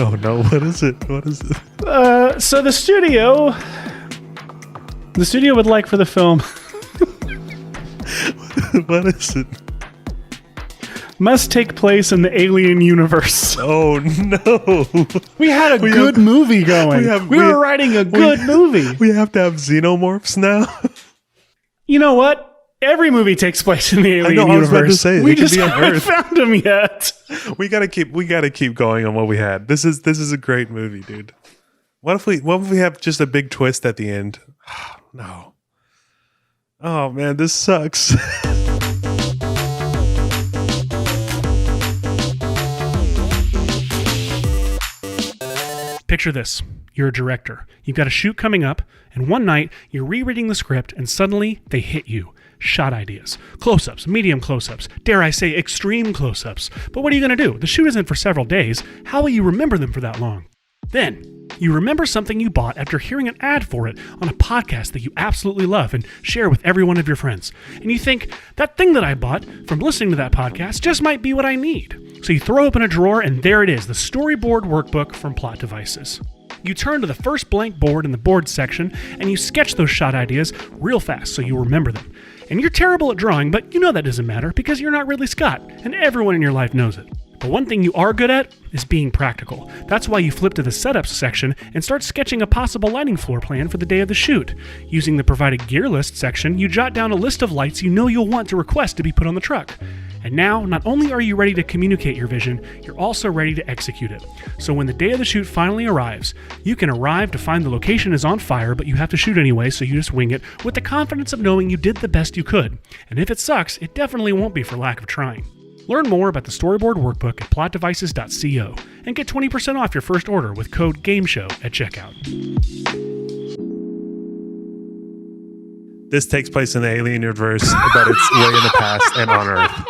[SPEAKER 2] Oh no! What is it?
[SPEAKER 1] So the studio would like for the film.
[SPEAKER 2] What is it?
[SPEAKER 1] Must take place in the alien universe.
[SPEAKER 2] Oh no!
[SPEAKER 1] We had a good movie going. We were writing a good movie.
[SPEAKER 2] We have to have xenomorphs now.
[SPEAKER 1] You know what? Every movie takes place in the alien universe.
[SPEAKER 2] I was about to say,
[SPEAKER 1] we just haven't found them yet.
[SPEAKER 2] We gotta keep going on what we had. This is a great movie, dude. What if we have just a big twist at the end? No. Oh man, this sucks.
[SPEAKER 1] Picture this. You're a director. You've got a shoot coming up, and one night you're rereading the script, and suddenly they hit you. Shot ideas. Close-ups, medium close-ups, dare I say extreme close-ups. But what are you going to do? The shoot isn't for several days. How will you remember them for that long? Then, you remember something you bought after hearing an ad for it on a podcast that you absolutely love and share with every one of your friends. And you think, that thing that I bought from listening to that podcast just might be what I need. So you throw open a drawer, and there it is, the storyboard workbook from Plot Devices. You turn to the first blank board in the board section, and you sketch those shot ideas real fast so you'll remember them. And you're terrible at drawing, but you know that doesn't matter because you're not Ridley Scott, and everyone in your life knows it. But one thing you are good at is being practical. That's why you flip to the setups section and start sketching a possible lighting floor plan for the day of the shoot. Using the provided gear list section, you jot down a list of lights you know you'll want to request to be put on the truck. And now, not only are you ready to communicate your vision, you're also ready to execute it. So when the day of the shoot finally arrives, you can arrive to find the location is on fire, but you have to shoot anyway, so you just wing it with the confidence of knowing you did the best you could. And if it sucks, it definitely won't be for lack of trying. Learn more about the storyboard workbook at plotdevices.co and get 20% off your first order with code GAMESHOW at checkout.
[SPEAKER 2] This takes place in the alien universe, but it's way in the past and on Earth.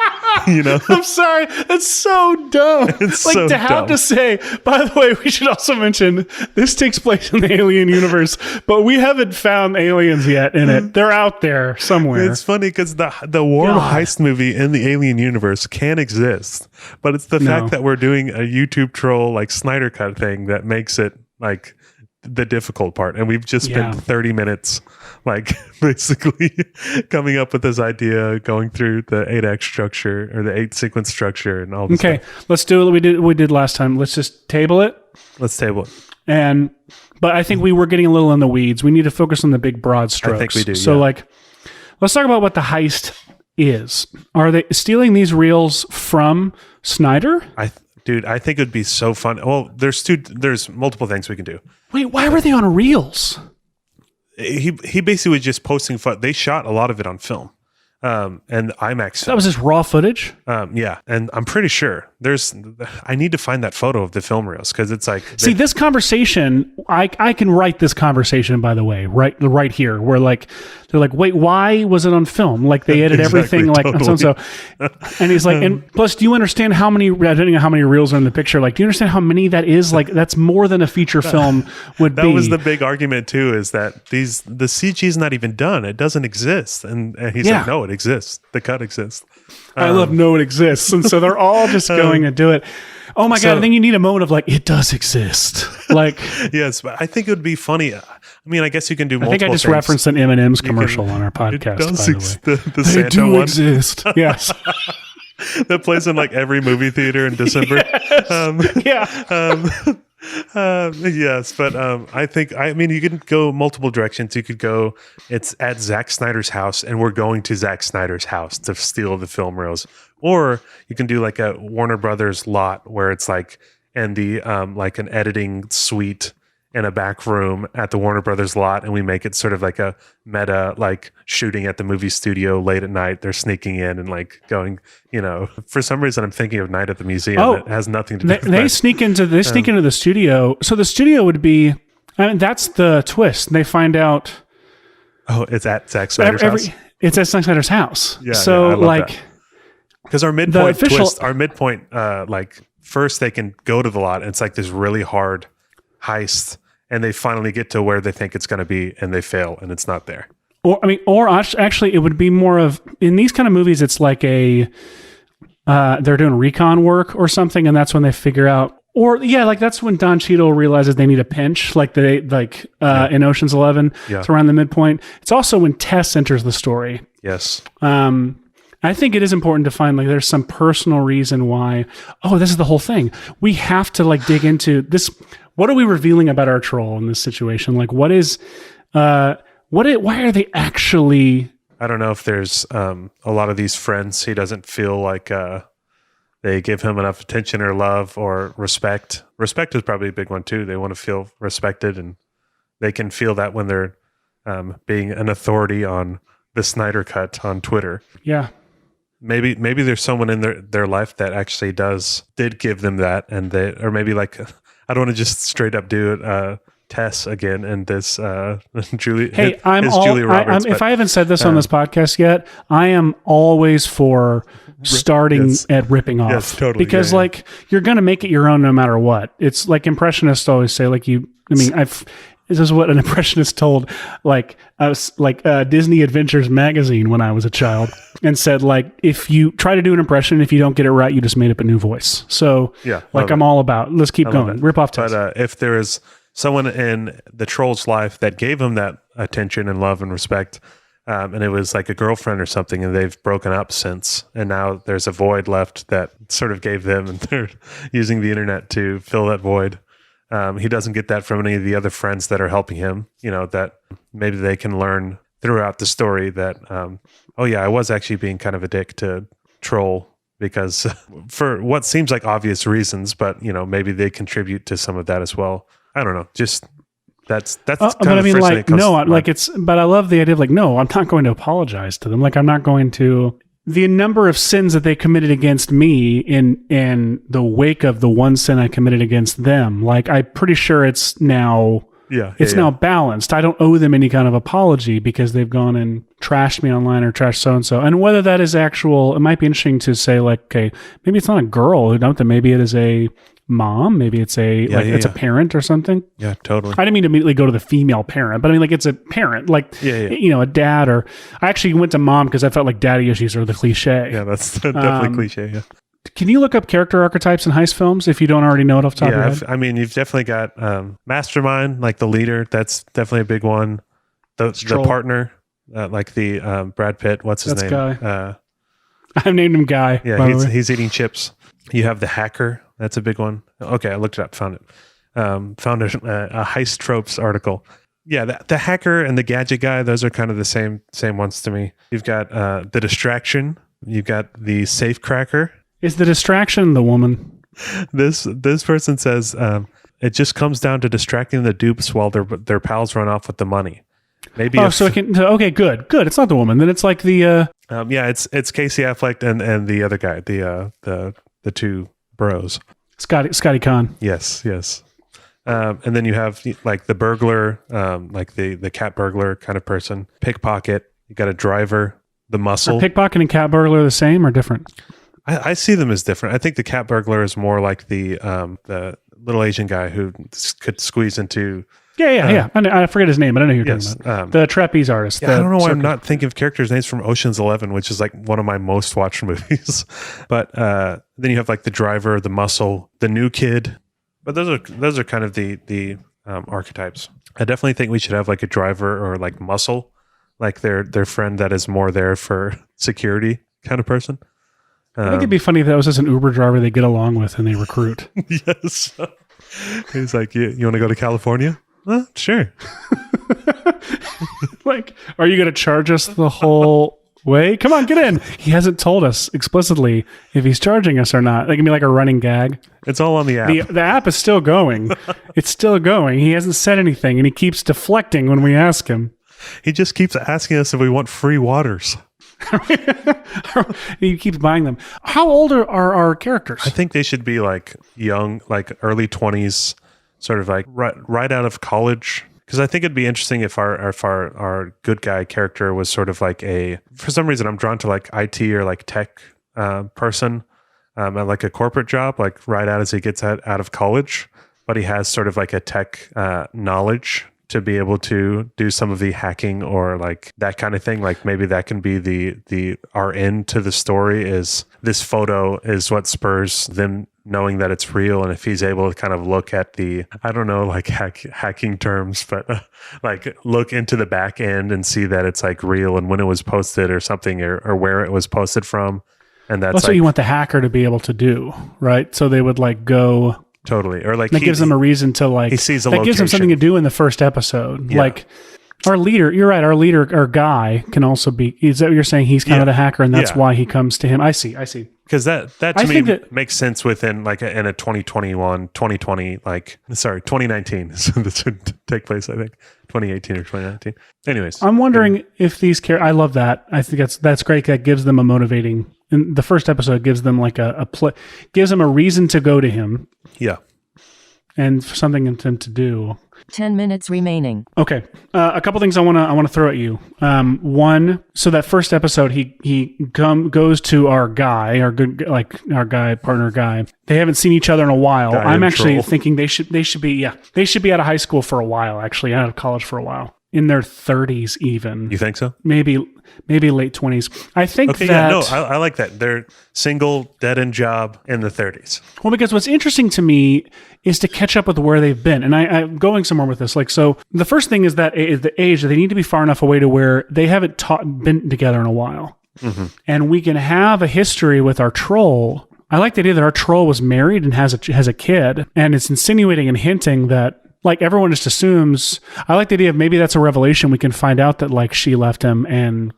[SPEAKER 2] You know?
[SPEAKER 1] I'm sorry. That's so dumb.
[SPEAKER 2] It's
[SPEAKER 1] like
[SPEAKER 2] so
[SPEAKER 1] to have
[SPEAKER 2] dumb.
[SPEAKER 1] to say, by the way, we should also mention this takes place in the alien universe, but we haven't found aliens yet in it. They're out there somewhere.
[SPEAKER 2] It's funny because the war heist movie in the alien universe can exist, but it's the fact that we're doing a YouTube troll like Snyder cut thing that makes it like the difficult part. And we've just spent 30 minutes like basically coming up with this idea, going through the 8-act structure or the 8-sequence structure and all this stuff.
[SPEAKER 1] Let's do what we did last time. Let's just table it.
[SPEAKER 2] Let's table it.
[SPEAKER 1] But I think we were getting a little in the weeds. We need to focus on the big broad strokes.
[SPEAKER 2] I think we do.
[SPEAKER 1] So let's talk about what the heist is. Are they stealing these reels from Snyder?
[SPEAKER 2] Dude, I think it'd be so fun. Well, there's multiple things we can do.
[SPEAKER 1] Wait, why were they on reels?
[SPEAKER 2] He basically was just posting fun. They shot a lot of it on film. And IMAX.
[SPEAKER 1] That was just raw footage?
[SPEAKER 2] Yeah. And I'm pretty sure I need to find that photo of the film reels because it's like.
[SPEAKER 1] See, this conversation, I can write this conversation, by the way, right here, where they're like, wait, why was it on film? Like they edit everything like so. And he's like, and plus, do you understand how many, I don't know how many reels are in the picture? Like, do you understand how many that is? Like, that's more than a feature film would be.
[SPEAKER 2] That was the big argument too, is that the CG is not even done. It doesn't exist. And he's like, no, it exists. The cut exists.
[SPEAKER 1] I love no, it exists. And so they're all just going to do it. Oh my God. I think you need a moment of like, it does exist. Like,
[SPEAKER 2] yes, but I think it would be funny. I mean, I guess you can do multiple
[SPEAKER 1] I think I just
[SPEAKER 2] things.
[SPEAKER 1] referenced an M&M's commercial on our podcast, by the way.
[SPEAKER 2] The
[SPEAKER 1] They
[SPEAKER 2] Santa
[SPEAKER 1] do
[SPEAKER 2] one.
[SPEAKER 1] exist. Yes.
[SPEAKER 2] That plays in like every movie theater in December. Yes, but I mean, you can go multiple directions. You could go, it's at Zack Snyder's house, and we're going to Zack Snyder's house to steal the film reels. Or you can do like a Warner Brothers lot where it's like, and the like an editing suite in a back room at the Warner Brothers lot, and we make it sort of like a meta, like shooting at the movie studio late at night. They're sneaking in and like going, you know, for some reason I'm thinking of Night at the Museum.
[SPEAKER 1] Oh,
[SPEAKER 2] it has nothing to do with
[SPEAKER 1] they
[SPEAKER 2] that.
[SPEAKER 1] sneak into the studio. So the studio would be, I mean, that's the twist. They find out.
[SPEAKER 2] Oh, it's at Zack Snyder's house.
[SPEAKER 1] It's at Zack Snyder's house.
[SPEAKER 2] Yeah.
[SPEAKER 1] So
[SPEAKER 2] I love that. Because our midpoint twist, like first they can go to the lot and it's like this really hard heist, and they finally get to where they think it's going to be, and they fail, and it's not there.
[SPEAKER 1] Or actually, it would be more of, in these kind of movies, it's like they're doing recon work or something, and that's when they figure out. Or like that's when Don Cheadle realizes they need a pinch, in Ocean's 11.
[SPEAKER 2] Yeah.
[SPEAKER 1] It's around the midpoint. It's also when Tess enters the story.
[SPEAKER 2] Yes.
[SPEAKER 1] I think it is important to find there's some personal reason why. Oh, this is the whole thing. We have to dig into this. What are we revealing about our troll in this situation? Like, what is? Why are they actually?
[SPEAKER 2] I don't know if there's a lot of these friends. He doesn't feel like they give him enough attention or love or respect. Respect is probably a big one too. They want to feel respected, and they can feel that when they're being an authority on the Snyder Cut on Twitter.
[SPEAKER 1] Yeah.
[SPEAKER 2] Maybe there's someone in their life that actually did give them that, and or maybe like I don't want to just straight up do Tess again and this Julie.
[SPEAKER 1] Hey,
[SPEAKER 2] Julia Roberts.
[SPEAKER 1] if I haven't said this on this podcast yet, I am always for starting at ripping off.
[SPEAKER 2] Yes, totally.
[SPEAKER 1] Because
[SPEAKER 2] Yeah.
[SPEAKER 1] you're going to make it your own no matter what. It's like impressionists always say, this is what an impressionist told Disney Adventures magazine when I was a child, and said, if you try to do an impression, if you don't get it right, you just made up a new voice. So
[SPEAKER 2] Yeah,
[SPEAKER 1] I'm all about, let's keep going. Rip off Tess.
[SPEAKER 2] But if there is someone in the troll's life that gave him that attention and love and respect, and it was like a girlfriend or something, and they've broken up since, and now there's a void left that sort of gave them, and they're using the internet to fill that void. He doesn't get that from any of the other friends that are helping him, that maybe they can learn throughout the story that, I was actually being kind of a dick to troll because for what seems like obvious reasons, but maybe they contribute to some of that as well. I don't know. Just that's kind of the first thing that comes to mind.
[SPEAKER 1] But I love the idea of no, I'm not going to apologize to them. I'm not going to. The number of sins that they committed against me in the wake of the one sin I committed against them, I'm pretty sure it's now now balanced. I don't owe them any kind of apology because they've gone and trashed me online or trashed so-and-so. And whether that is actual, it might be interesting to say okay, maybe it's not a girl who dumped them. Maybe it is a mom, maybe it's a parent or something.
[SPEAKER 2] Yeah, totally.
[SPEAKER 1] I didn't mean to immediately go to the female parent, but I mean it's a parent, a dad, or I actually went to mom because I felt like daddy issues are the cliche.
[SPEAKER 2] Yeah, that's definitely cliche. Yeah.
[SPEAKER 1] Can you look up character archetypes in heist films if you don't already know it off the top of your head?
[SPEAKER 2] I mean, you've definitely got mastermind, like the leader. That's definitely a big one. The partner, like the Brad Pitt. What's his name?
[SPEAKER 1] Guy. I've named him Guy.
[SPEAKER 2] Yeah, he's eating chips. You have the hacker. That's a big one. Okay, I looked it up, found it. Found a Heist Tropes article. Yeah, the hacker and the gadget guy, those are kind of the same ones to me. You've got the distraction. You've got the safe cracker.
[SPEAKER 1] Is the distraction the woman?
[SPEAKER 2] This person says it just comes down to distracting the dupes while their pals run off with the money. Maybe.
[SPEAKER 1] Oh, okay, good. It's not the woman. Then it's like the.
[SPEAKER 2] It's Casey Affleck and the other guy, the two bros.
[SPEAKER 1] Scotty Conn.
[SPEAKER 2] Yes. And then you have the burglar, the cat burglar kind of person. Pickpocket. You got a driver. The muscle.
[SPEAKER 1] Are pickpocket and cat burglar the same or different?
[SPEAKER 2] I see them as different. I think the cat burglar is more like the little Asian guy who could squeeze into.
[SPEAKER 1] Yeah. I forget his name, but I know who you're talking about. The trapeze artist.
[SPEAKER 2] Yeah, I don't know why I'm not thinking of characters' names from Ocean's 11, which is one of my most watched movies. But then you have the driver, the muscle, the new kid. But those are kind of the archetypes. I definitely think we should have a driver or muscle, their friend that is more there for security kind of person.
[SPEAKER 1] I think it'd be funny if that was just an Uber driver they get along with and they recruit.
[SPEAKER 2] Yes. He's like, you want to go to California? Sure.
[SPEAKER 1] Are you going to charge us the whole way? Come on, get in. He hasn't told us explicitly if he's charging us or not. That can be like a running gag.
[SPEAKER 2] It's all on the app.
[SPEAKER 1] The app is still going. It's still going. He hasn't said anything, and he keeps deflecting when we ask him.
[SPEAKER 2] He just keeps asking us if we want free waters.
[SPEAKER 1] He keeps buying them. How old are our characters?
[SPEAKER 2] I think they should be young, early 20s, sort of right out of college. Because I think it'd be interesting if our good guy character was sort of for some reason I'm drawn to IT or tech person at a corporate job, right out as he gets out of college, but he has sort of a tech knowledge to be able to do some of the hacking or that kind of thing. Maybe that can be our end to the story is this photo is what spurs them knowing that it's real. And if he's able to kind of look at I don't know, hacking terms, but look into the back end and see that it's real and when it was posted or something or where it was posted from. And that's
[SPEAKER 1] what you want the hacker to be able to do, right? So they would go...
[SPEAKER 2] Totally. Or
[SPEAKER 1] that gives them a reason to
[SPEAKER 2] he sees a
[SPEAKER 1] that
[SPEAKER 2] location.
[SPEAKER 1] Gives them something to do in the first episode.
[SPEAKER 2] Yeah.
[SPEAKER 1] Our leader, you're right, our leader or guy can also be, is that what you're saying? He's kind of the hacker and that's why he comes to him. I see.
[SPEAKER 2] Because that to me makes sense within in a 2021, 2020, 2019 this would take place, I think. 2018 or 2019. Anyways.
[SPEAKER 1] I'm wondering if these I love that. I think that's great. That gives them a motivating, in the first episode gives them gives them a reason to go to him.
[SPEAKER 2] Yeah.
[SPEAKER 1] and something for them to do.
[SPEAKER 3] 10 minutes remaining.
[SPEAKER 1] Okay, a couple things I want to throw at you. One, so that first episode, he goes to our guy, our partner guy. They haven't seen each other in a while. I'm actually thinking they should be out of high school for a while. Actually, out of college for a while, in their 30s even.
[SPEAKER 2] You think so?
[SPEAKER 1] Maybe late 20s. I think that.
[SPEAKER 2] Yeah, no, I like that. They're single, dead-end job in the 30s.
[SPEAKER 1] Well, because what's interesting to me is to catch up with where they've been. And I'm going somewhere with this. Like, so the first thing is that the age, they need to be far enough away to where they haven't been together in a while. Mm-hmm. And we can have a history with our troll. I like the idea that our troll was married and has a kid. And it's insinuating and hinting that, like, everyone just assumes. I like the idea of maybe that's a revelation. We can find out that, like, she left him and...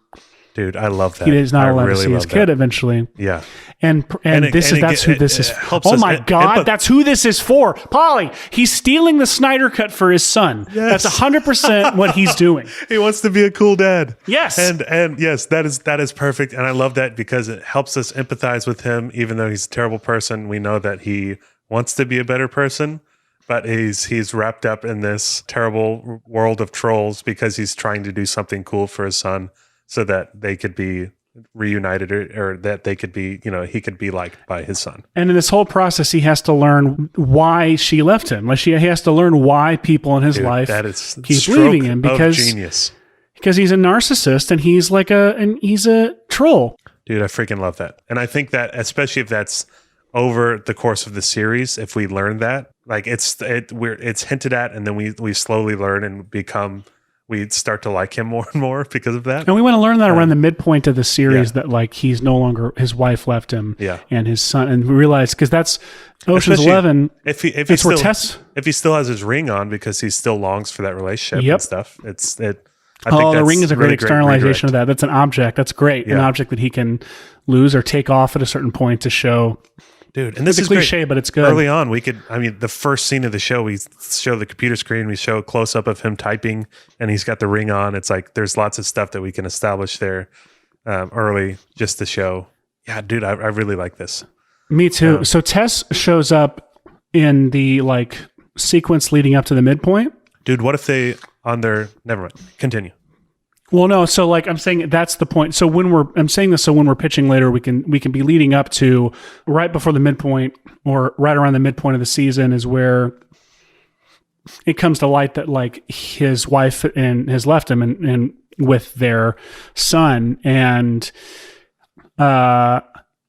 [SPEAKER 2] Dude, I love that.
[SPEAKER 1] He is not allowed to see his kid eventually.
[SPEAKER 2] Yeah.
[SPEAKER 1] And that's who this is. Oh my God, that's who this is for. Polly, he's stealing the Snyder cut for his son.
[SPEAKER 2] Yes.
[SPEAKER 1] That's 100% what he's doing.
[SPEAKER 2] He wants to be a cool dad.
[SPEAKER 1] Yes.
[SPEAKER 2] And yes, that is perfect. And I love that because it helps us empathize with him. Even though he's a terrible person, we know that he wants to be a better person. But he's wrapped up in this terrible world of trolls because he's trying to do something cool for his son so that they could be reunited or that they could be, he could be liked by his son.
[SPEAKER 1] And in this whole process, he has to learn why she left him. Like he has to learn why people in his life keep leaving him because he's a narcissist and he's he's a troll.
[SPEAKER 2] Dude, I freaking love that. And I think that especially if that's over the course of the series, if we learn that, like it's hinted at, and then we slowly learn and we start to like him more and more because of that.
[SPEAKER 1] And we want to learn that around the midpoint of the series that like he's no longer, his wife left him and his son, and we realize because that's Ocean's 11.
[SPEAKER 2] If he still has his ring on because he still longs for that relationship and stuff. I think
[SPEAKER 1] the ring is a great externalization of that. That's an object. That's great.
[SPEAKER 2] Yeah.
[SPEAKER 1] An object that he can lose or take off at a certain point to show.
[SPEAKER 2] Dude, and this
[SPEAKER 1] is cliche, but it's good.
[SPEAKER 2] Early on, the first scene of the show, we show the computer screen, we show a close up of him typing, and he's got the ring on. It's like there's lots of stuff that we can establish there early just to show. Yeah, dude, I really like this.
[SPEAKER 1] Me too. So Tess shows up in the sequence leading up to the midpoint.
[SPEAKER 2] Dude, what if never mind. Continue.
[SPEAKER 1] Well, no. So I'm saying that's the point. So when we're pitching later, we can be leading up to right before the midpoint or right around the midpoint of the season is where it comes to light that his wife has left him and with their son and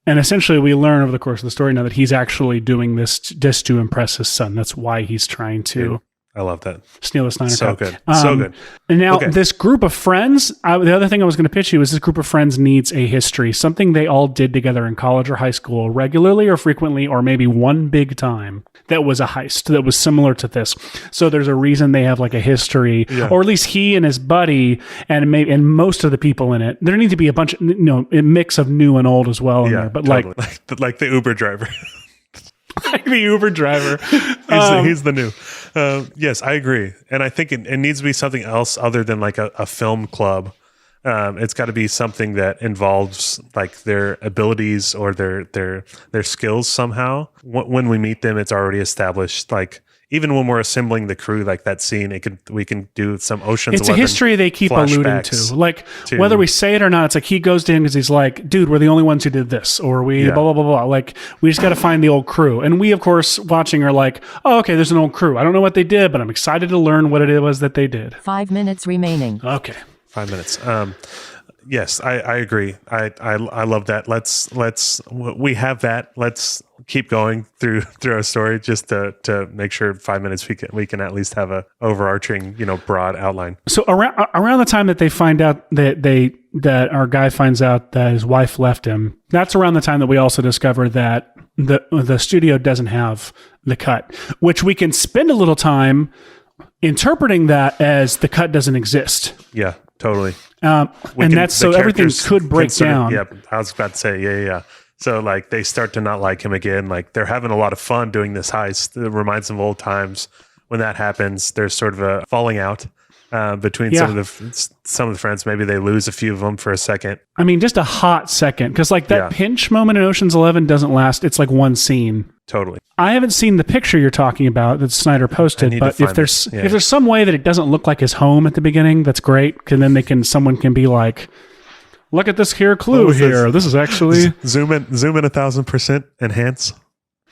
[SPEAKER 1] essentially we learn over the course of the story now that he's actually doing this just to impress his son. That's why he's trying to.
[SPEAKER 2] Dude, I love that.
[SPEAKER 1] Steal the Snyder
[SPEAKER 2] so
[SPEAKER 1] cut.
[SPEAKER 2] Good. So good.
[SPEAKER 1] And now this group of friends, the other thing I was going to pitch you is this group of friends needs a history, something they all did together in college or high school, regularly or frequently, or maybe one big time that was a heist that was similar to this. So there's a reason they have a history, or at least he and his buddy and most of the people in it. There need to be a bunch of, a mix of new and old as well in there. But
[SPEAKER 2] totally. like the Uber driver.
[SPEAKER 1] Like the Uber driver.
[SPEAKER 2] He's the new. Yes, I agree. And I think it needs to be something else other than a film club. It's got to be something that involves their abilities or their skills somehow. When we meet them, it's already established. Even when we're assembling the crew, that scene, we can do some Ocean's 11.
[SPEAKER 1] It's a history they keep alluding to. Whether we say it or not, it's he goes to him because he's like, dude, we're the only ones who did this, or we blah, blah, blah, blah. We just got to find the old crew. And we, of course, watching are oh, okay, there's an old crew. I don't know what they did, but I'm excited to learn what it was that they did.
[SPEAKER 3] 5 minutes remaining.
[SPEAKER 1] Okay.
[SPEAKER 2] 5 minutes. Yes, I agree. I love that. We have that. Let's keep going through our story just to make sure 5 minutes we can at least have a overarching, broad outline.
[SPEAKER 1] So around the time that they find out that our guy finds out that his wife left him, that's around the time that we also discover that the studio doesn't have the cut, which we can spend a little time interpreting that as the cut doesn't exist.
[SPEAKER 2] Yeah, totally.
[SPEAKER 1] And that's so everything could break down.
[SPEAKER 2] Yeah, I was about to say, yeah. So they start to not like him again. They're having a lot of fun doing this heist. It reminds them of old times. When that happens, there's sort of a falling out between some of the friends. Maybe they lose a few of them for a second. I
[SPEAKER 1] mean, just a hot second, because that pinch moment in Ocean's 11 doesn't last. It's one scene.
[SPEAKER 2] Totally.
[SPEAKER 1] I haven't seen the picture you're talking about that Snyder posted, but if there's some way that it doesn't look like his home at the beginning, that's great. And then someone can be like, look at this here clue here. This is actually
[SPEAKER 2] zoom in 1,000%, enhance.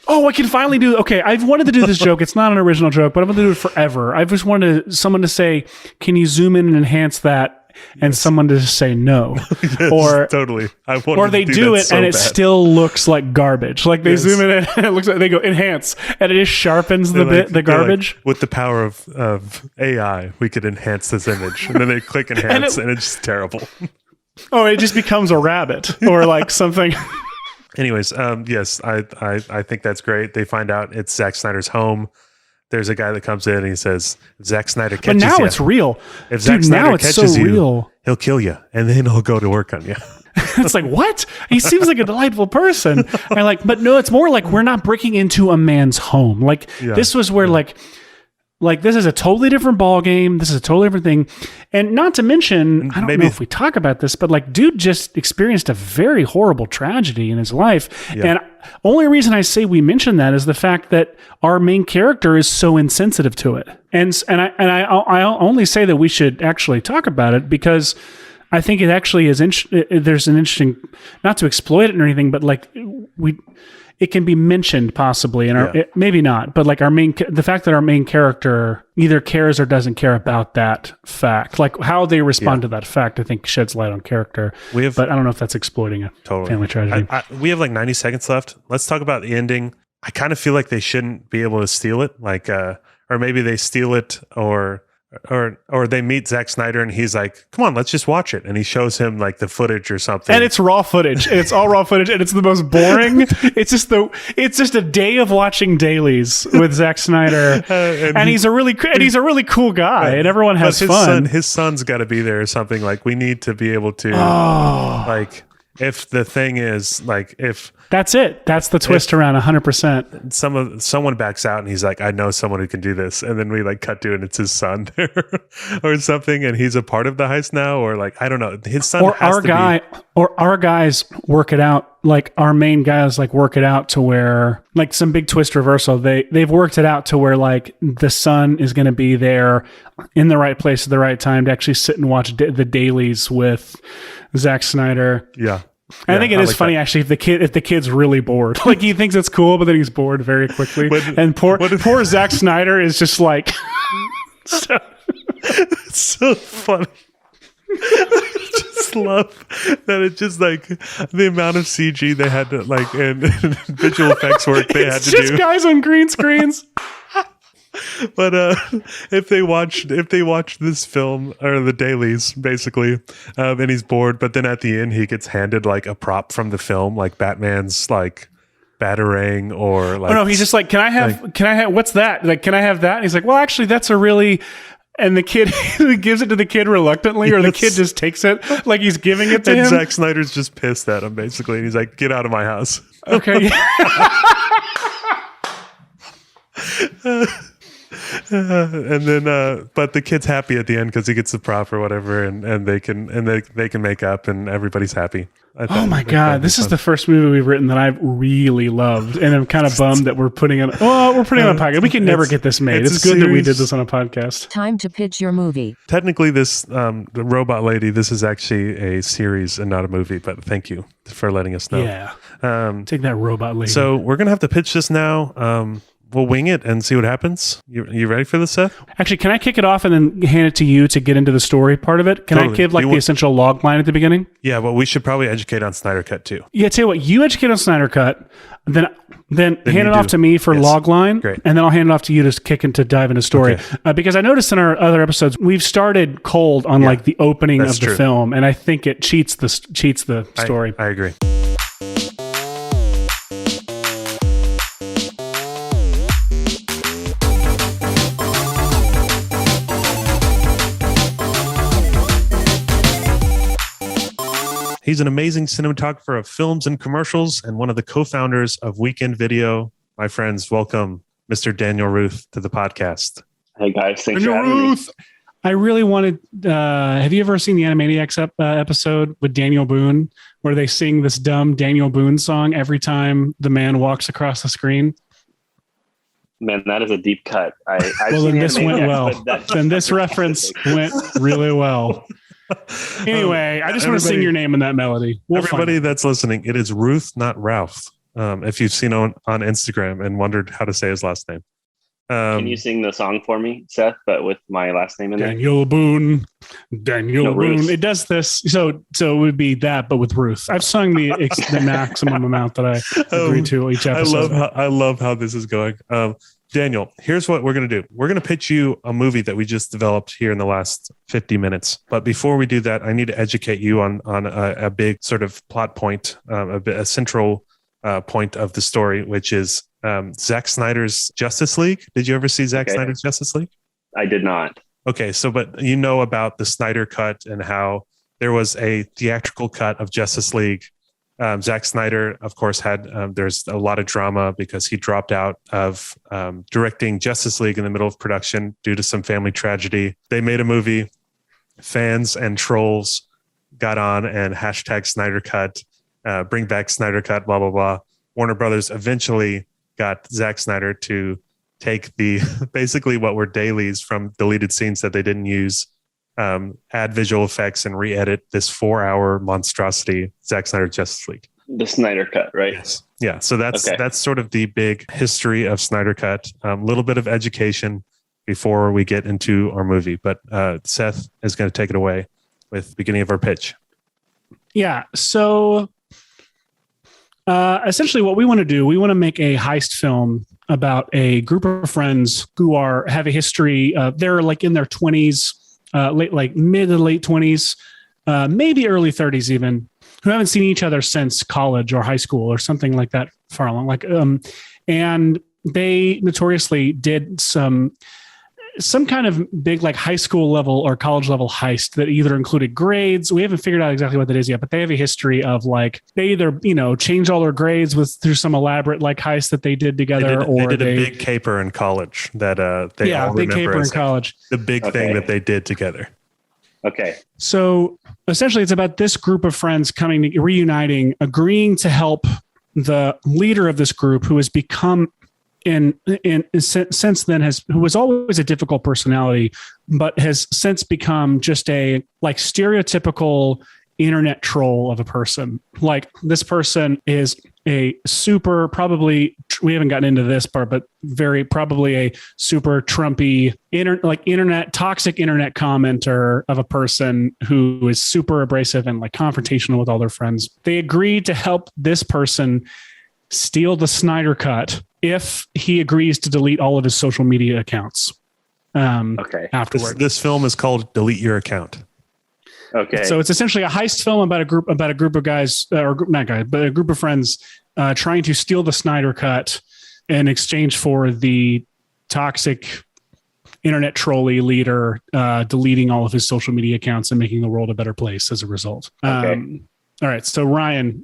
[SPEAKER 1] Oh, I can finally do. Okay, I've wanted to do this joke. It's not an original joke, but I've wanted to do it forever. I've just wanted someone to say, "Can you zoom in and enhance that?" And someone to just say no,
[SPEAKER 2] yes,
[SPEAKER 1] or
[SPEAKER 2] totally.
[SPEAKER 1] Or they do it and it still looks like garbage. Like they zoom in and it looks like they go enhance, and it just sharpens the garbage.
[SPEAKER 2] Like, with the power of AI, we could enhance this image, and then they click enhance, and it's just terrible.
[SPEAKER 1] Oh, it just becomes a rabbit or like something.
[SPEAKER 2] Anyways, yes, I think that's great. They find out it's Zack Snyder's home. There's a guy that comes in and he says, if Zack Snyder catches you.
[SPEAKER 1] But now it's real.
[SPEAKER 2] If Zack Snyder catches you,
[SPEAKER 1] real.
[SPEAKER 2] He'll kill you, and then he'll go to work on you.
[SPEAKER 1] It's like, what? He seems like a delightful person. And like, but no, it's more like we're not breaking into a man's home. Like this was where like this is a totally different ball game. This is a totally different thing. And not to mention, I don't know if we talk about this, but like dude just experienced a very horrible tragedy in his life. Yeah. And only reason I say we mention that is the fact that our main character is so insensitive to it. And I only say that we should actually talk about it because I think it actually is there's an interesting, not to exploit it or anything, but like it can be mentioned possibly, and maybe not, but like the fact that our main character either cares or doesn't care about that fact, like how they respond to that fact, I think sheds light on character. But I don't know if that's exploiting a family tragedy.
[SPEAKER 2] We have like 90 seconds left. Let's talk about the ending. I kind of feel like they shouldn't be able to steal it, like, or maybe they steal it, or they meet Zack Snyder and he's like, come on, let's just watch it. And he shows him like the footage or something.
[SPEAKER 1] And it's raw footage. And it's all raw footage. And it's the most boring. It's just a day of watching dailies with Zack Snyder. And he's a really cool guy. And everyone has fun.
[SPEAKER 2] His son's got to be there or something. Like we need to be able to like, if the thing is like, if
[SPEAKER 1] that's it, that's the twist around 100%.
[SPEAKER 2] Someone backs out and he's like, I know someone who can do this. And then we like cut to it and it's his son there or something. And he's a part of the heist now, or like, I don't know. His son
[SPEAKER 1] or our guys work it out. Like our main guys like work it out to where like some big twist reversal. They've worked it out to where like the son is going to be there in the right place at the right time to actually sit and watch the dailies with Zack Snyder.
[SPEAKER 2] Yeah.
[SPEAKER 1] I think it is funny actually if the kid's really bored. Like he thinks it's cool, but then he's bored very quickly. And poor Zack Snyder is just like
[SPEAKER 2] it's so funny. I just love that it's just like the amount of CG they had to like and visual effects work they had to do. It's just
[SPEAKER 1] guys on green screens.
[SPEAKER 2] But if they watch this film or the dailies basically, and he's bored, but then at the end he gets handed like a prop from the film, like Batman's like batarang or like.
[SPEAKER 1] Oh no, he's just like, can I have what's that? Like, can I have that? And he's like, well, actually, that's a really. And the kid gives it to the kid reluctantly, or the kid just takes it like he's giving it to him.
[SPEAKER 2] And Zack Snyder's just pissed at him basically, and he's like, "Get out of my house."
[SPEAKER 1] Okay.
[SPEAKER 2] And then but the kid's happy at the end because he gets the prop or whatever, and they can make up and everybody's happy.
[SPEAKER 1] Oh my god, this is the first movie we've written that I've really loved, and I'm kind of bummed that we're putting it on a podcast. We can never get this made. It's good that we did this on a podcast.
[SPEAKER 3] Time to pitch your movie.
[SPEAKER 2] Technically this the Robot Lady, this is actually a series and not a movie, but thank you for letting us know.
[SPEAKER 1] Yeah. Take that, Robot Lady.
[SPEAKER 2] So we're gonna have to pitch this now. We'll wing it and see what happens. You ready for this, Seth?
[SPEAKER 1] Actually, can I kick it off and then hand it to you to get into the story part of it? Can I give like the essential log line at the beginning?
[SPEAKER 2] Yeah, well, we should probably educate on Snyder Cut too.
[SPEAKER 1] Yeah, tell you what, you educate on Snyder Cut, then hand it off to me for log line,
[SPEAKER 2] Great.
[SPEAKER 1] And then I'll hand it off to you to dive into story. Okay. Because I noticed in our other episodes we've started cold on like the opening of the film, and I think it cheats the story.
[SPEAKER 2] I agree. He's an amazing cinematographer of films and commercials and one of the co-founders of Weekend Video. My friends, welcome Mr. Daniel Routh to the podcast.
[SPEAKER 4] Hey guys, thanks for having me.
[SPEAKER 1] I really wanted, have you ever seen the Animaniacs episode with Daniel Boone, where they sing this dumb Daniel Boone song every time the man walks across the screen?
[SPEAKER 4] Man, that is a deep cut. I've
[SPEAKER 1] Well,
[SPEAKER 4] seen
[SPEAKER 1] then this went
[SPEAKER 4] Animaniacs,
[SPEAKER 1] well.
[SPEAKER 4] but that-
[SPEAKER 1] Then this reference went really well. Anyway, I just want to sing your name in that melody.
[SPEAKER 2] Everybody that's listening, it is Routh, not Routh. If you've seen on Instagram and wondered how to say his last name.
[SPEAKER 4] Can you sing the song for me, Seth, but with my last name in there?
[SPEAKER 1] Daniel Boone.
[SPEAKER 4] No,
[SPEAKER 1] Boone.
[SPEAKER 4] Ruth.
[SPEAKER 1] It does this. So it would be that, but with Ruth. I've sung the maximum amount that I agreed to each episode.
[SPEAKER 2] I love how this is going. Daniel, here's what we're going to do. We're going to pitch you a movie that we just developed here in the last 50 minutes. But before we do that, I need to educate you on a big sort of plot point, a central point of the story, which is Zack Snyder's Justice League. Did you ever see Zack Snyder's Justice League?
[SPEAKER 4] I did not.
[SPEAKER 2] Okay, so but you know about the Snyder cut and how there was a theatrical cut of Justice League. Zack Snyder, of course, had there's a lot of drama because he dropped out of directing Justice League in the middle of production due to some family tragedy. They made a movie. Fans and trolls got on and hashtag Snyder cut, bring back Snyder cut, blah, blah, blah. Warner Brothers eventually got Zack Snyder to take the basically what were dailies from deleted scenes that they didn't use, add visual effects and re-edit this 4-hour monstrosity, Zack Snyder Justice League.
[SPEAKER 4] The Snyder cut, right?
[SPEAKER 2] Yes. Yeah. So that's sort of the big history of Snyder cut. A little bit of education before we get into our movie. But Seth is going to take it away with the beginning of our pitch.
[SPEAKER 1] Yeah. So essentially what we want to do, we want to make a heist film about a group of friends who have a history. They're like in their 20s, mid to late 20s, maybe early 30s even, who haven't seen each other since college or high school or something like that far along. And they notoriously did some kind of big like high school level or college level heist that either included grades. We haven't figured out exactly what that is yet, but they have a history of like they either, changed all their grades through some elaborate like heist that they did together,
[SPEAKER 2] they did a big caper in college that they all
[SPEAKER 1] big
[SPEAKER 2] remember
[SPEAKER 1] caper
[SPEAKER 2] as
[SPEAKER 1] in college.
[SPEAKER 2] The big thing that they did together.
[SPEAKER 4] Okay.
[SPEAKER 1] So essentially it's about this group of friends reuniting, agreeing to help the leader of this group who has become since then who was always a difficult personality, but has since become just a like stereotypical internet troll of a person. Like this person is a super, probably, we haven't gotten into this part, but very probably a super Trumpy toxic internet commenter of a person who is super abrasive and like confrontational with all their friends. They agreed to help this person steal the Snyder cut if he agrees to delete all of his social media accounts. Afterward.
[SPEAKER 2] This film is called Delete Your Account.
[SPEAKER 4] Okay.
[SPEAKER 1] So it's essentially a heist film about a group of guys, not guys, but a group of friends trying to steal the Snyder cut in exchange for the toxic internet trolley leader deleting all of his social media accounts and making the world a better place as a result.
[SPEAKER 4] Okay.
[SPEAKER 1] All right. So Ryan,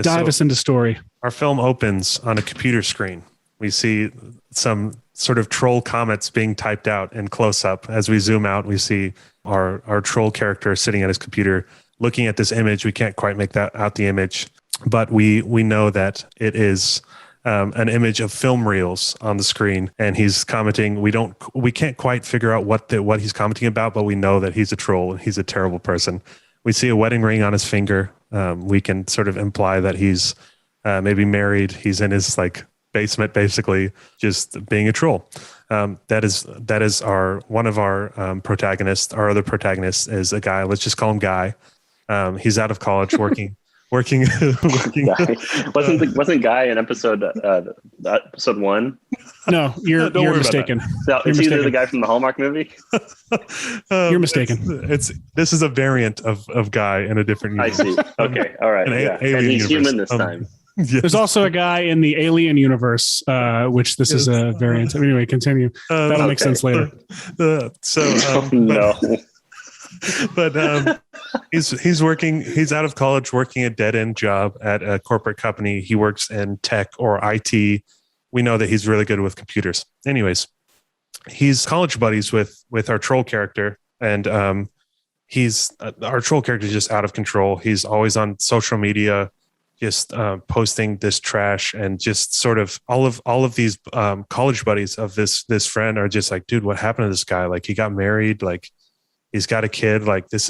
[SPEAKER 1] dive us into story.
[SPEAKER 2] Our film opens on a computer screen. We see some sort of troll comments being typed out in close up. As we zoom out, we see our troll character sitting at his computer looking at this image. We can't quite make out the image, but we know that it is an image of film reels on the screen, and he's commenting. We can't quite figure out what he's commenting about, but we know that he's a troll and he's a terrible person. We see a wedding ring on his finger. We can sort of imply that he's maybe married. He's in his like basement, basically just being a troll. That is one of our protagonists. Our other protagonist is a guy. Let's just call him Guy. He's out of college, working.
[SPEAKER 4] Wasn't Guy in episode 1?
[SPEAKER 1] No, you're mistaken.
[SPEAKER 4] No, is he the guy from the Hallmark movie?
[SPEAKER 1] You're mistaken.
[SPEAKER 2] This is a variant of Guy in a different universe.
[SPEAKER 4] I see. Okay, all right. And he's
[SPEAKER 2] universe.
[SPEAKER 4] human this time.
[SPEAKER 2] Yes.
[SPEAKER 1] There's also a guy in the Alien universe, which this is a variant. Anyway, continue. That'll make sense later.
[SPEAKER 4] No.
[SPEAKER 2] But he's working. He's out of college, working a dead end job at a corporate company. He works in tech or IT. We know that he's really good with computers. Anyways, he's college buddies with our troll character, and our troll character is just out of control. He's always on social media, just posting this trash, and just sort of all of these college buddies of this friend are just like, dude, what happened to this guy? Like, he got married, like he's got a kid, like this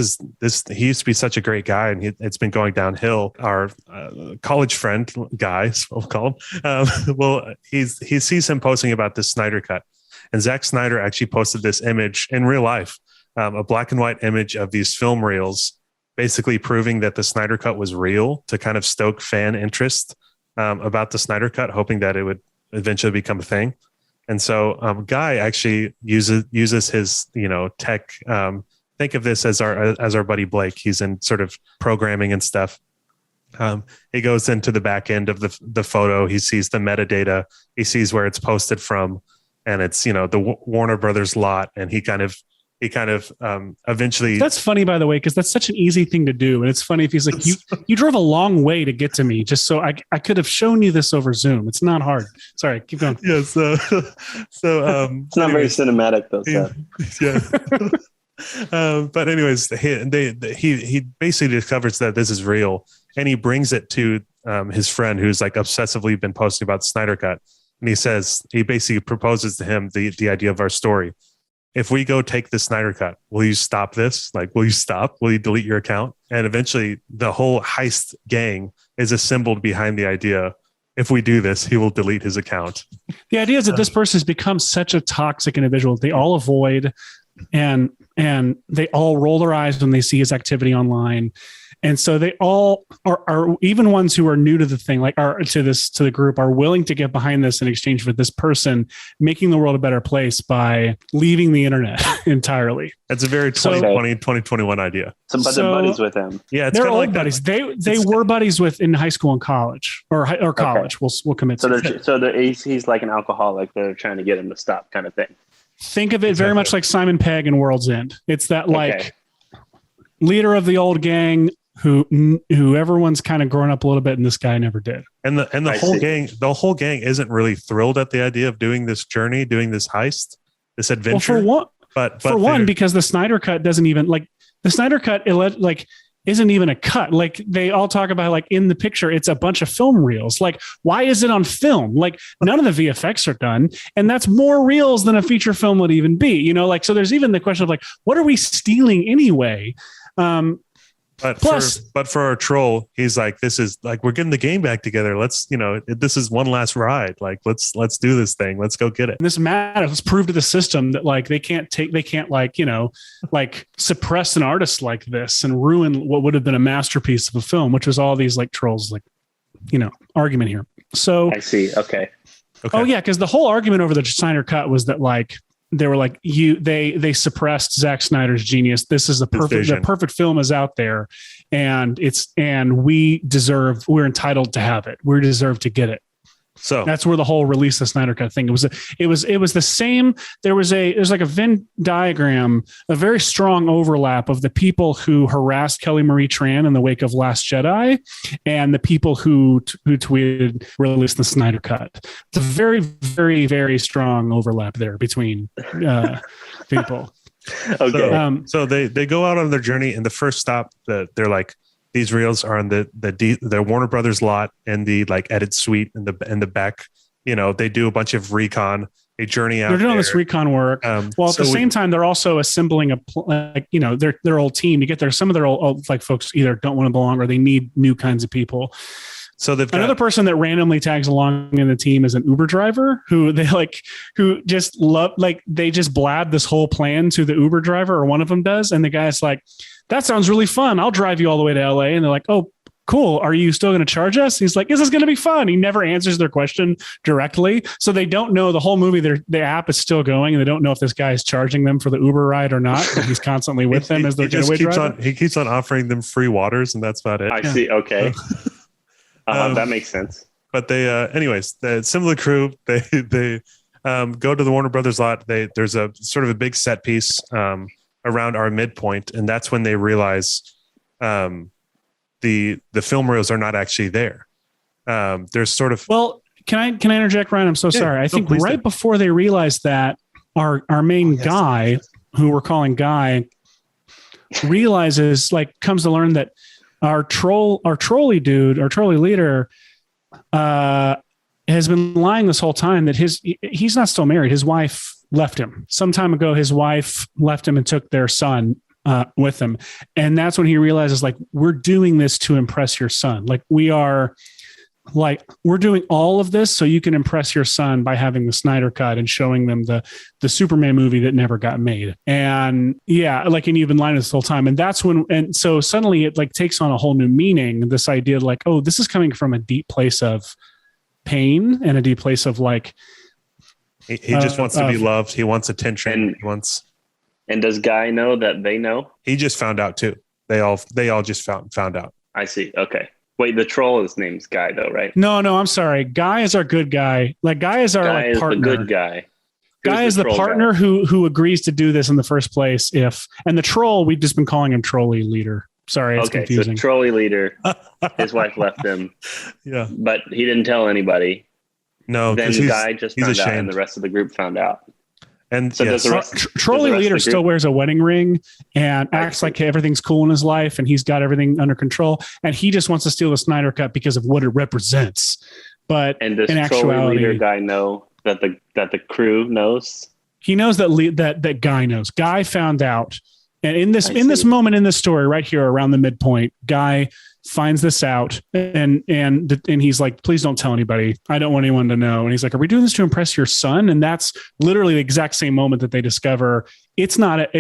[SPEAKER 2] he used to be such a great guy, and it's been going downhill. Our college friend guy, we'll call him, he sees him posting about this Snyder cut, and Zack Snyder actually posted this image in real life, a black and white image of these film reels, basically proving that the Snyder cut was real, to kind of stoke fan interest about the Snyder cut, hoping that it would eventually become a thing. And so Guy actually uses his, tech. Think of this as our buddy Blake. He's in sort of programming and stuff. He goes into the back end of the photo. He sees the metadata. He sees where it's posted from, and it's, the Warner Brothers lot. And he kind of eventually.
[SPEAKER 1] That's funny, by the way, because that's such an ezy thing to do. And it's funny if he's like, you drove a long way to get to me just so I could have shown you this over Zoom. It's not hard. Sorry, keep going.
[SPEAKER 2] Yeah. So
[SPEAKER 4] it's not very cinematic though, Seth.
[SPEAKER 2] Yeah. But anyways, he basically discovers that this is real, and he brings it to his friend who's like obsessively been posting about the Snyder cut. And he basically proposes to him the idea of our story. If we go take the Snyder cut, will you stop this? Like, will you stop? Will you delete your account? And eventually the whole Heist gang is assembled behind the idea. If we do this, he will delete his account.
[SPEAKER 1] The idea is that this person has become such a toxic individual. They all avoid and they all roll their eyes when they see his activity online. And so they all are even ones who are new to the thing, like to the group, are willing to get behind this in exchange for this person making the world a better place by leaving the internet entirely.
[SPEAKER 2] That's a very 2020, 2021 idea.
[SPEAKER 4] But they're buddies with him.
[SPEAKER 2] Yeah, it's
[SPEAKER 1] they're old
[SPEAKER 2] like
[SPEAKER 1] buddies. They were buddies with in high school and college or college. Okay. We'll commit.
[SPEAKER 4] He's like an alcoholic. They're trying to get him to stop, kind of thing.
[SPEAKER 1] Think of it very much like Simon Pegg in World's End. It's that leader of the old gang who everyone's kind of grown up a little bit, and this guy never did. And the whole gang isn't really thrilled at the idea of doing this journey, doing this heist, this adventure. Well, for one, because the Snyder cut doesn't even isn't even a cut. Like, they all talk about, like, in the picture, it's a bunch of film reels. Like, why is it on film? Like, none of the VFX are done. And that's more reels than a feature film would even be, so there's even the question of, like, what are we stealing anyway?
[SPEAKER 2] But for our troll, he's like, this is like, we're getting the game back together. Let's, this is one last ride. Like, let's do this thing. Let's go get it.
[SPEAKER 1] And this matters. Let's prove to the system that, like, they can't suppress an artist like this and ruin what would have been a masterpiece of a film, which was all these like trolls, like, argument here. So
[SPEAKER 4] I see. Okay.
[SPEAKER 1] Oh yeah. Cause the whole argument over the Snyder cut was that, like, they were like, they suppressed Zack Snyder's genius. This is the perfect film is out there, and we're entitled to have it. We deserve to get it. So that's where the whole release the Snyder cut thing. It was the same. There's like a Venn diagram, a very strong overlap of the people who harassed Kelly Marie Tran in the wake of Last Jedi, and the people who tweeted release the Snyder cut. It's a very, very, very strong overlap there between people.
[SPEAKER 2] Okay. So they go out on their journey, and the first stop that they're like, these reels are in the Warner Brothers lot and the like edit suite in the back. They do a bunch of recon. They journey out.
[SPEAKER 1] They're doing this recon work. At the same time, they're also assembling their old team to get there. Some of their old like folks either don't want to belong or they need new kinds of people. So they've got another person that randomly tags along in the team is an Uber driver who just blab this whole plan to the Uber driver, or one of them does. And the guy's like, that sounds really fun. I'll drive you all the way to LA. And they're like, oh, cool. Are you still going to charge us? He's like, this is going to be fun. He never answers their question directly. So they don't know the whole movie. The app is still going, and they don't know if this guy is charging them for the Uber ride or not. But he's constantly with them as their getaway driver.
[SPEAKER 2] He keeps on offering them free waters, and that's about it.
[SPEAKER 4] I see. Okay. That makes sense.
[SPEAKER 2] But they, anyways, the similar crew, they go to the Warner Brothers lot. There's a sort of a big set piece around our midpoint, and that's when they realize the film reels are not actually there. There's sort of
[SPEAKER 1] can I interject, Ryan? I'm so sorry. I think right before they realize that, our main guy, who we're calling Guy, realizes, like, comes to learn that our trolley leader, has been lying this whole time that he's not still married. His wife left him some time ago. His wife left him and took their son with him. And that's when he realizes, like, we're doing this to impress your son. Like, we're doing all of this so you can impress your son by having the Snyder cut and showing them the Superman movie that never got made. And yeah, like, and you've been lying this whole time. And that's when, and so suddenly it like takes on a whole new meaning. This idea like, oh, this is coming from a deep place of pain and a deep place of like,
[SPEAKER 2] he just wants to be loved. He wants attention.
[SPEAKER 4] And does Guy know that they know?
[SPEAKER 2] He just found out too. They all just found out.
[SPEAKER 4] I see. Okay. Wait, the troll, his name's Guy though, right?
[SPEAKER 1] No, I'm sorry. Guy is our good guy. Like, Guy is our
[SPEAKER 4] Guy is
[SPEAKER 1] partner.
[SPEAKER 4] the good guy.
[SPEAKER 1] Guy is the partner who agrees to do this in the first place. And the troll, we've just been calling him trolley leader. Sorry, it's confusing.
[SPEAKER 4] So trolley leader, his wife left him.
[SPEAKER 2] Yeah.
[SPEAKER 4] But he didn't tell anybody.
[SPEAKER 2] No.
[SPEAKER 4] Then Guy just found out and the rest of the group found out.
[SPEAKER 2] And
[SPEAKER 4] so does the rest,
[SPEAKER 1] trolley leader still wears a wedding ring and acts like everything's cool in his life and he's got everything under control. And he just wants to steal the Snyder cut because of what it represents. But
[SPEAKER 4] and does
[SPEAKER 1] in actuality,
[SPEAKER 4] leader Guy know that the crew knows?
[SPEAKER 1] He knows that Guy knows. Guy found out. And in this moment in this story right here around the midpoint, Guy finds this out and he's like, please don't tell anybody. I don't want anyone to know. And he's like, are we doing this to impress your son? And that's literally the exact same moment that they discover it's not at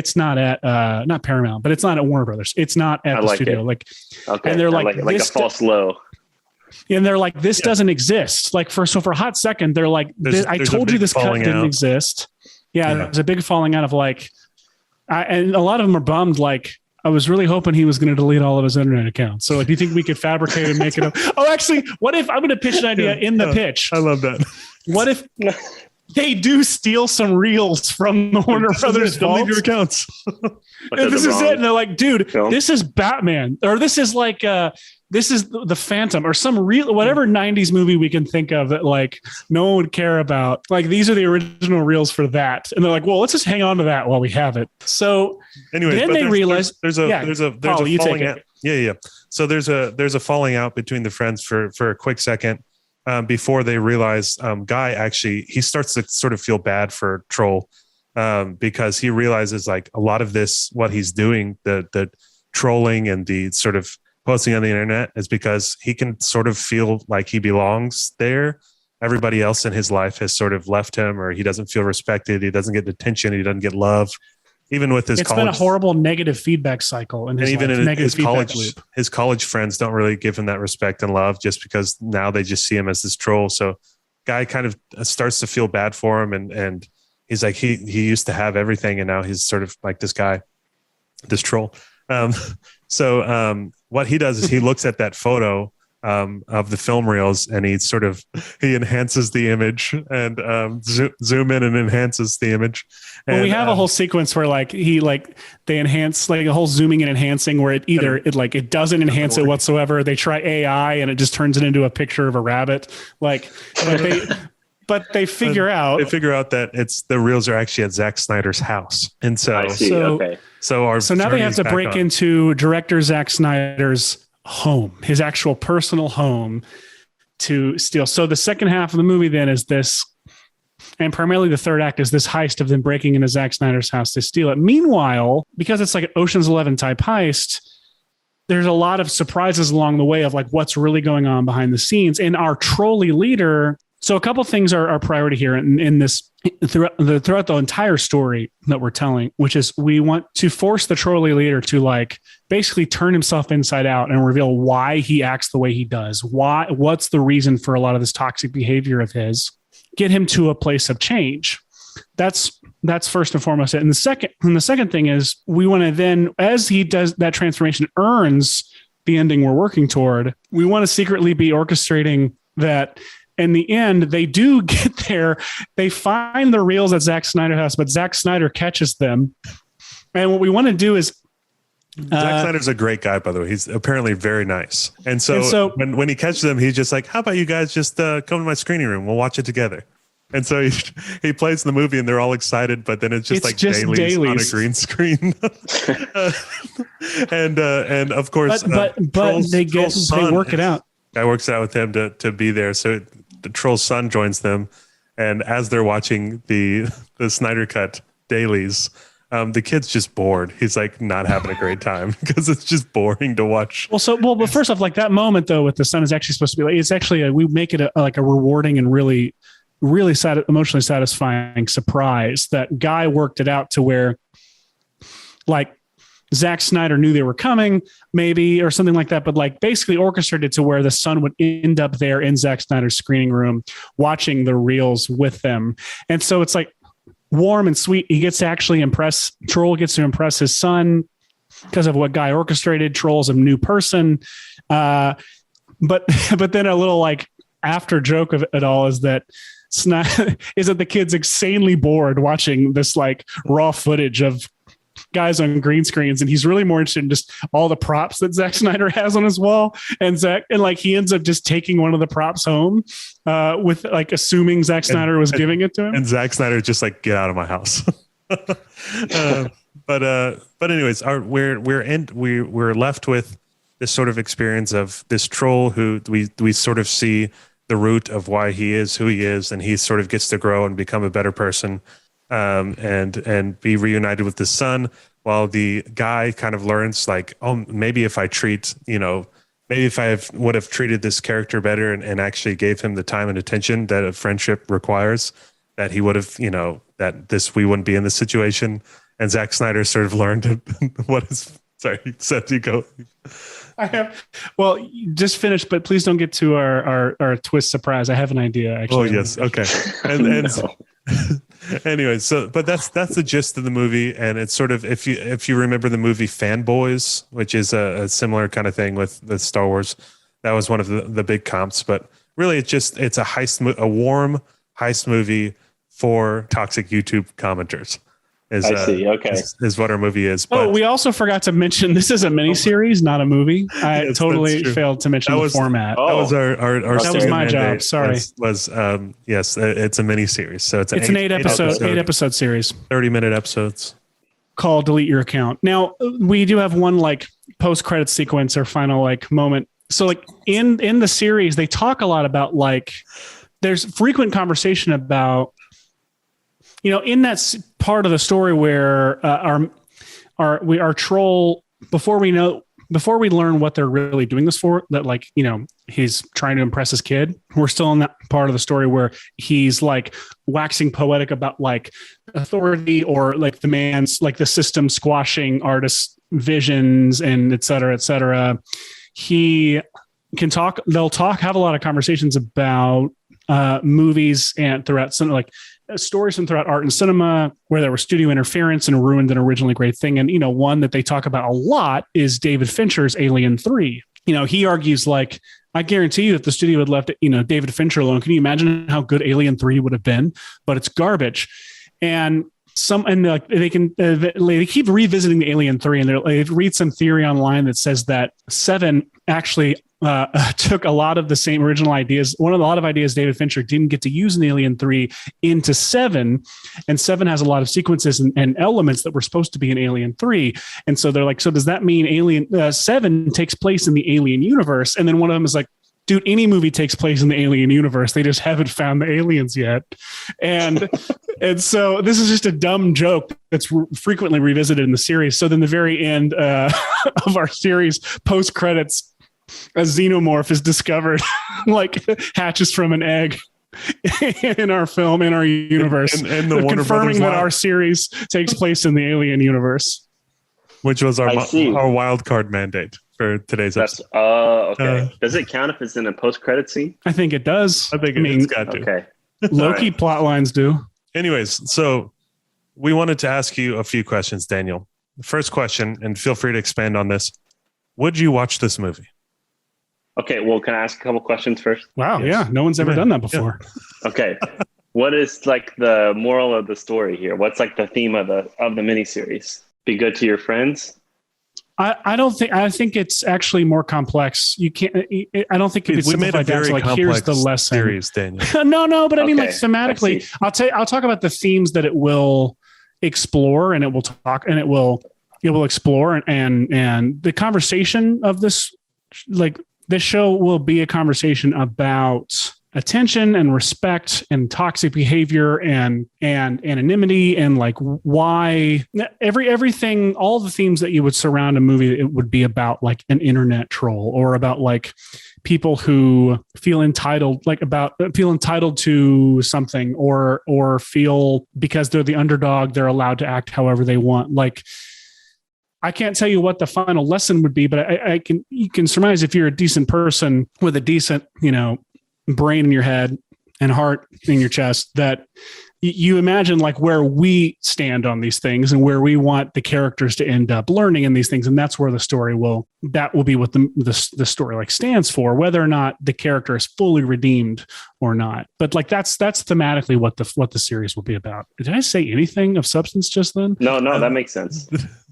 [SPEAKER 1] not Paramount, but it's not at Warner Brothers. It's not at the studio.
[SPEAKER 4] Okay.
[SPEAKER 1] And they're like
[SPEAKER 4] a false low.
[SPEAKER 1] And they're like, this doesn't exist. Like for a hot second, they're like, I told you this cut didn't exist. Yeah. There's a big falling out of like, and a lot of them are bummed. Like, I was really hoping he was going to delete all of his internet accounts. So, like, do you think we could fabricate and make it up? Oh, actually, what if I'm going to pitch an idea in the pitch?
[SPEAKER 2] I love that.
[SPEAKER 1] What if they do steal some reels from the Warner Brothers vaults?
[SPEAKER 2] Delete your accounts.
[SPEAKER 1] This is it. And they're like, dude, this is Batman, or this is like this is the Phantom, or some real whatever 90s movie we can think of that like no one would care about. Like, these are the original reels for that. And they're like, well, let's just hang on to that while we have it. So
[SPEAKER 2] anyway,
[SPEAKER 1] then they realize
[SPEAKER 2] there's a falling out. Yeah. So there's a falling out between the friends for a quick second before they realize Guy actually, he starts to sort of feel bad for Troll because he realizes like a lot of this, what he's doing, the trolling and the sort of posting on the internet is because he can sort of feel like he belongs there. Everybody else in his life has sort of left him, or he doesn't feel respected. He doesn't get attention. He doesn't get love. Even with his college,
[SPEAKER 1] it's been a horrible negative feedback cycle. In his
[SPEAKER 2] and even
[SPEAKER 1] life,
[SPEAKER 2] in his college friends don't really give him that respect and love just because now they just see him as this troll. So Guy kind of starts to feel bad for him. And he's like, he used to have everything. And now he's sort of like this guy, this troll. So what he does is he looks at that photo of the film reels and he enhances the image and zoom in and enhances the image. And
[SPEAKER 1] we have a whole sequence where they enhance like a whole zooming and enhancing where it doesn't enhance it whatsoever. They try AI and it just turns it into a picture of a rabbit. But they figure out that the reels are actually at Zack Snyder's house. And so
[SPEAKER 4] I see. Okay.
[SPEAKER 1] So now they have to break into director Zack Snyder's home, his actual personal home, to steal. So the second half of the movie then is this, and primarily the third act is this heist of them breaking into Zack Snyder's house to steal it. Meanwhile, because it's like an Ocean's 11 type heist, there's a lot of surprises along the way of like what's really going on behind the scenes. And our trolley leader. So a couple things are our priority here in this throughout the entire story that we're telling, which is we want to force the trolley leader to like basically turn himself inside out and reveal why he acts the way he does. What's the reason for a lot of this toxic behavior of his? Get him to a place of change. That's first and foremost. And the second thing is we want to then, as he does that transformation, earns the ending we're working toward. We want to secretly be orchestrating that. In the end, they do get there. They find the reels at Zack Snyder's house, but Zack Snyder catches them. And what we want to do is...
[SPEAKER 2] Zack Snyder's a great guy, by the way. He's apparently very nice. And so when he catches them, he's just like, how about you guys just come to my screening room? We'll watch it together. And so he plays the movie and they're all excited, but then it's just dailies on a green screen. and of course,
[SPEAKER 1] but they work it out.
[SPEAKER 2] Guy works it out with him to be there. So the troll's son joins them. And as they're watching the Snyder Cut dailies, the kid's just bored. He's like not having a great time because it's just boring to watch.
[SPEAKER 1] But first off, like that moment though with the son is actually supposed to be like, it's actually we make it a rewarding and really emotionally satisfying surprise. That guy worked it out to where like Zack Snyder knew they were coming maybe or something like that, but like basically orchestrated to where the son would end up there in Zack Snyder's screening room watching the reels with them. And so it's like warm and sweet. He gets to actually Troll gets to impress his son because of what Guy orchestrated. Troll's a new person. But then a little like after joke of it all is that the kid's insanely bored watching this like raw footage of guys on green screens, and he's really more interested in just all the props that Zack Snyder has on his wall. And he ends up just taking one of the props home with like assuming Zack Snyder was giving it to him.
[SPEAKER 2] And Zack Snyder just like, get out of my house. But anyways, we're left with this sort of experience of this troll who we sort of see the root of why he is who he is, and he sort of gets to grow and become a better person. And be reunited with the son, while the guy kind of learns like, oh, maybe if I would have treated this character better and actually gave him the time and attention that a friendship requires, that he would have, we wouldn't be in this situation. And Zack Snyder sort of learned sorry, Seth, you go.
[SPEAKER 1] Just finish, but please don't get to our twist surprise. I have an idea actually.
[SPEAKER 2] Oh yes. Okay. And anyways, but that's the gist of the movie. And it's sort of, if you remember the movie Fanboys, which is a similar kind of thing with Star Wars, that was one of the big comps, but really it's a warm heist movie for toxic YouTube commenters. Is what our movie is. But
[SPEAKER 1] we also forgot to mention this is a miniseries, not a movie. I totally failed to mention the format.
[SPEAKER 2] That was our
[SPEAKER 1] that was my job. Sorry.
[SPEAKER 2] Yes, it's a miniseries. So it's an 8
[SPEAKER 1] episode series,
[SPEAKER 2] 30-minute episodes
[SPEAKER 1] called Delete Your Account. Now we do have one like post-credit sequence or final like moment. So like in the series, they talk a lot about like there's frequent conversation about, in that part of the story where our troll, before we learn what they're really doing this for, that like, he's trying to impress his kid. We're still in that part of the story where he's like waxing poetic about like authority or like the man's like the system squashing artists' visions and et cetera, et cetera. He can talk, have a lot of conversations about movies and throughout some like stories from throughout art and cinema where there was studio interference and ruined an originally great thing. And, one that they talk about a lot is David Fincher's Alien 3. He argues like, I guarantee you if the studio had left, David Fincher alone, can you imagine how good Alien 3 would have been? But it's garbage. And they keep revisiting the Alien 3 and they read some theory online that says that 7 actually took a lot of the same original ideas. A lot of ideas David Fincher didn't get to use in Alien 3 into 7, and 7 has a lot of sequences and elements that were supposed to be in Alien 3. And so they're like, so does that mean Alien 7 takes place in the Alien universe? And then one of them is like, dude, any movie takes place in the Alien universe. They just haven't found the aliens yet. And so this is just a dumb joke that's frequently revisited in the series. So then the very end of our series, post credits, a xenomorph is discovered, like hatches from an egg in our film, in our universe, and the confirming that our series takes place in the Alien universe,
[SPEAKER 2] which was our wild card mandate for today's episode.
[SPEAKER 4] Okay. Does it count if it's in a post-credit scene?
[SPEAKER 1] I think it does.
[SPEAKER 2] I think it's got to.
[SPEAKER 4] Okay.
[SPEAKER 1] Low-key plot lines do.
[SPEAKER 2] Anyways, so we wanted to ask you a few questions, Daniel. The first question, and feel free to expand on this. Would you watch this movie?
[SPEAKER 4] Okay, well, can I ask a couple questions first?
[SPEAKER 1] Wow, yes. Yeah, no one's ever done that before.
[SPEAKER 4] Yeah. Okay, what is like the moral of the story here? What's like the theme of the miniseries? Be good to your friends?
[SPEAKER 1] I don't think. I think it's actually more complex. You can't. I don't think it could
[SPEAKER 2] We made a
[SPEAKER 1] simplify down
[SPEAKER 2] very
[SPEAKER 1] to like here's the
[SPEAKER 2] complex
[SPEAKER 1] lesson.
[SPEAKER 2] series, Daniel.
[SPEAKER 1] No, but I mean like
[SPEAKER 4] Okay,
[SPEAKER 1] thematically.
[SPEAKER 4] I
[SPEAKER 1] I'll talk about the themes that it will explore, and it will talk, and it will explore, and the conversation of this, like this show will be a conversation about attention and respect and toxic behavior and anonymity and like why everything, all the themes that you would surround a movie, it would be about like an internet troll or about like people who feel entitled to something or feel because they're the underdog, they're allowed to act however they want. Like, I can't tell you what the final lesson would be, but you can surmise if you're a decent person with a decent, brain in your head and heart in your chest, that you imagine like where we stand on these things and where we want the characters to end up learning in these things. And that's where the story will be what the story like stands for, whether or not the character is fully redeemed or not. But like, that's thematically what the series will be about. Did I say anything of substance just then?
[SPEAKER 4] No, that makes sense.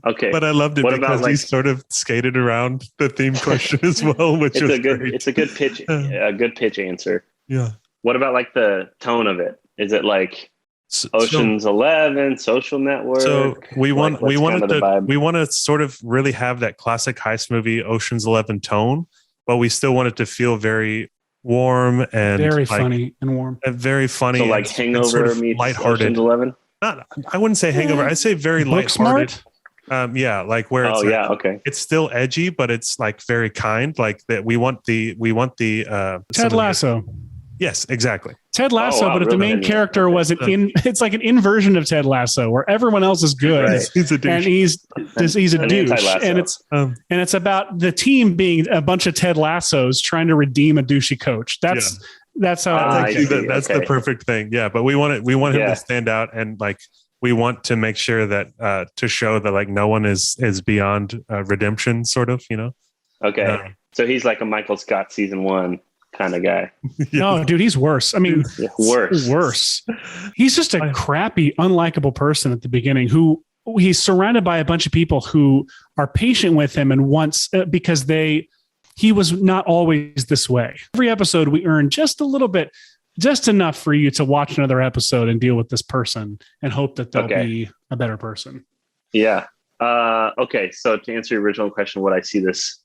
[SPEAKER 4] Okay.
[SPEAKER 2] But I loved it because he sort of skated around the theme question as well, which was great.
[SPEAKER 4] It's a good pitch, a good pitch answer.
[SPEAKER 2] Yeah.
[SPEAKER 4] What about like the tone of it? Is it like Ocean's 11, Social Network?
[SPEAKER 2] So we want to sort of really have that classic heist movie Ocean's 11 tone, but we still want it to feel very warm and
[SPEAKER 1] very funny and warm.
[SPEAKER 2] And very funny.
[SPEAKER 4] So like Hangover
[SPEAKER 2] sort of
[SPEAKER 4] meets
[SPEAKER 2] lighthearted.
[SPEAKER 4] Ocean's 11?
[SPEAKER 2] I wouldn't say Hangover. I'd say very lighthearted. Like where it's
[SPEAKER 4] okay.
[SPEAKER 2] It's still edgy, but it's like very kind. Like that we want the
[SPEAKER 1] Ted Lasso.
[SPEAKER 2] Yes, exactly.
[SPEAKER 1] Ted Lasso, but if the main character wasn't it's like an inversion of Ted Lasso where everyone else is good,
[SPEAKER 4] right.
[SPEAKER 2] He's a douche.
[SPEAKER 1] And he's a douche, and it's about the team being a bunch of Ted Lassos trying to redeem a douchey coach. That's how I think
[SPEAKER 2] that's the perfect thing. Yeah, but we want him to stand out, and like we want to make sure that to show that like no one is beyond redemption, sort of,
[SPEAKER 4] Okay, so he's like a Michael Scott season 1 kind of guy.
[SPEAKER 1] No, dude, he's worse. I mean,
[SPEAKER 4] worse.
[SPEAKER 1] He's just a crappy, unlikable person at the beginning who he's surrounded by a bunch of people who are patient with him and wants because he was not always this way. Every episode we earn just a little bit, just enough for you to watch another episode and deal with this person and hope that they'll be a better person.
[SPEAKER 4] Yeah. Okay. So to answer your original question, would I see this,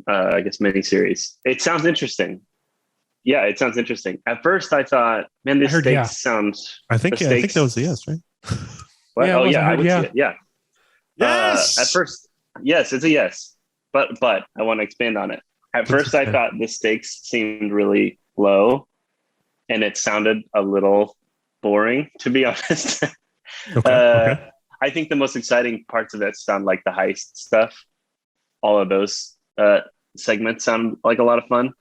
[SPEAKER 4] I guess, miniseries? It sounds interesting. Yeah, it sounds interesting. At first, I thought, man, this stakes sounds.
[SPEAKER 2] I think that was the yes, right?
[SPEAKER 4] What? I would see it. Yeah.
[SPEAKER 2] Yes.
[SPEAKER 4] At first, yes, it's a yes. But I want to expand on it. At first, I thought the stakes seemed really low, and it sounded a little boring, to be honest. Okay. I think the most exciting parts of it sound like the heist stuff. All of those segments sound like a lot of fun.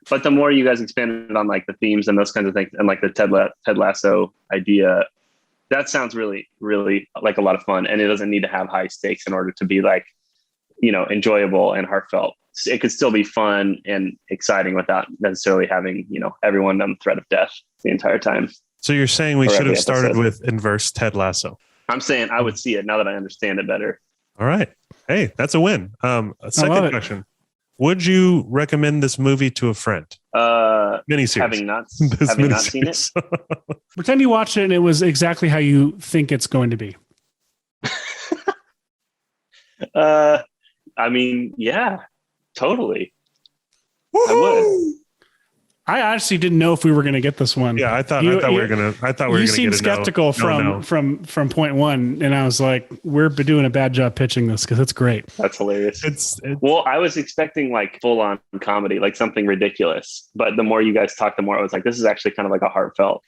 [SPEAKER 4] But the more you guys expanded on like the themes and those kinds of things, and like the Ted Lasso idea, that sounds really, really like a lot of fun. And it doesn't need to have high stakes in order to be like, enjoyable and heartfelt. It could still be fun and exciting without necessarily having, everyone on the threat of death the entire time.
[SPEAKER 2] So you're saying we should have started with inverse Ted Lasso?
[SPEAKER 4] I'm saying I would see it now that I understand it better.
[SPEAKER 2] All right. Hey, that's a win. Second question. Would you recommend this movie to a friend? Miniseries.
[SPEAKER 4] Having not seen it.
[SPEAKER 1] Pretend you watched it and it was exactly how you think it's going to be.
[SPEAKER 4] I mean, yeah, totally.
[SPEAKER 2] Woo-hoo!
[SPEAKER 4] I would.
[SPEAKER 1] I actually didn't know if we were going to get this one.
[SPEAKER 2] Yeah, I thought we were going to. You
[SPEAKER 1] seemed skeptical from point one, and I was like, "We're doing a bad job pitching this because it's great."
[SPEAKER 4] That's hilarious. Well, I was expecting like full on comedy, like something ridiculous. But the more you guys talk, the more I was like, "This is actually kind of like a heartfelt."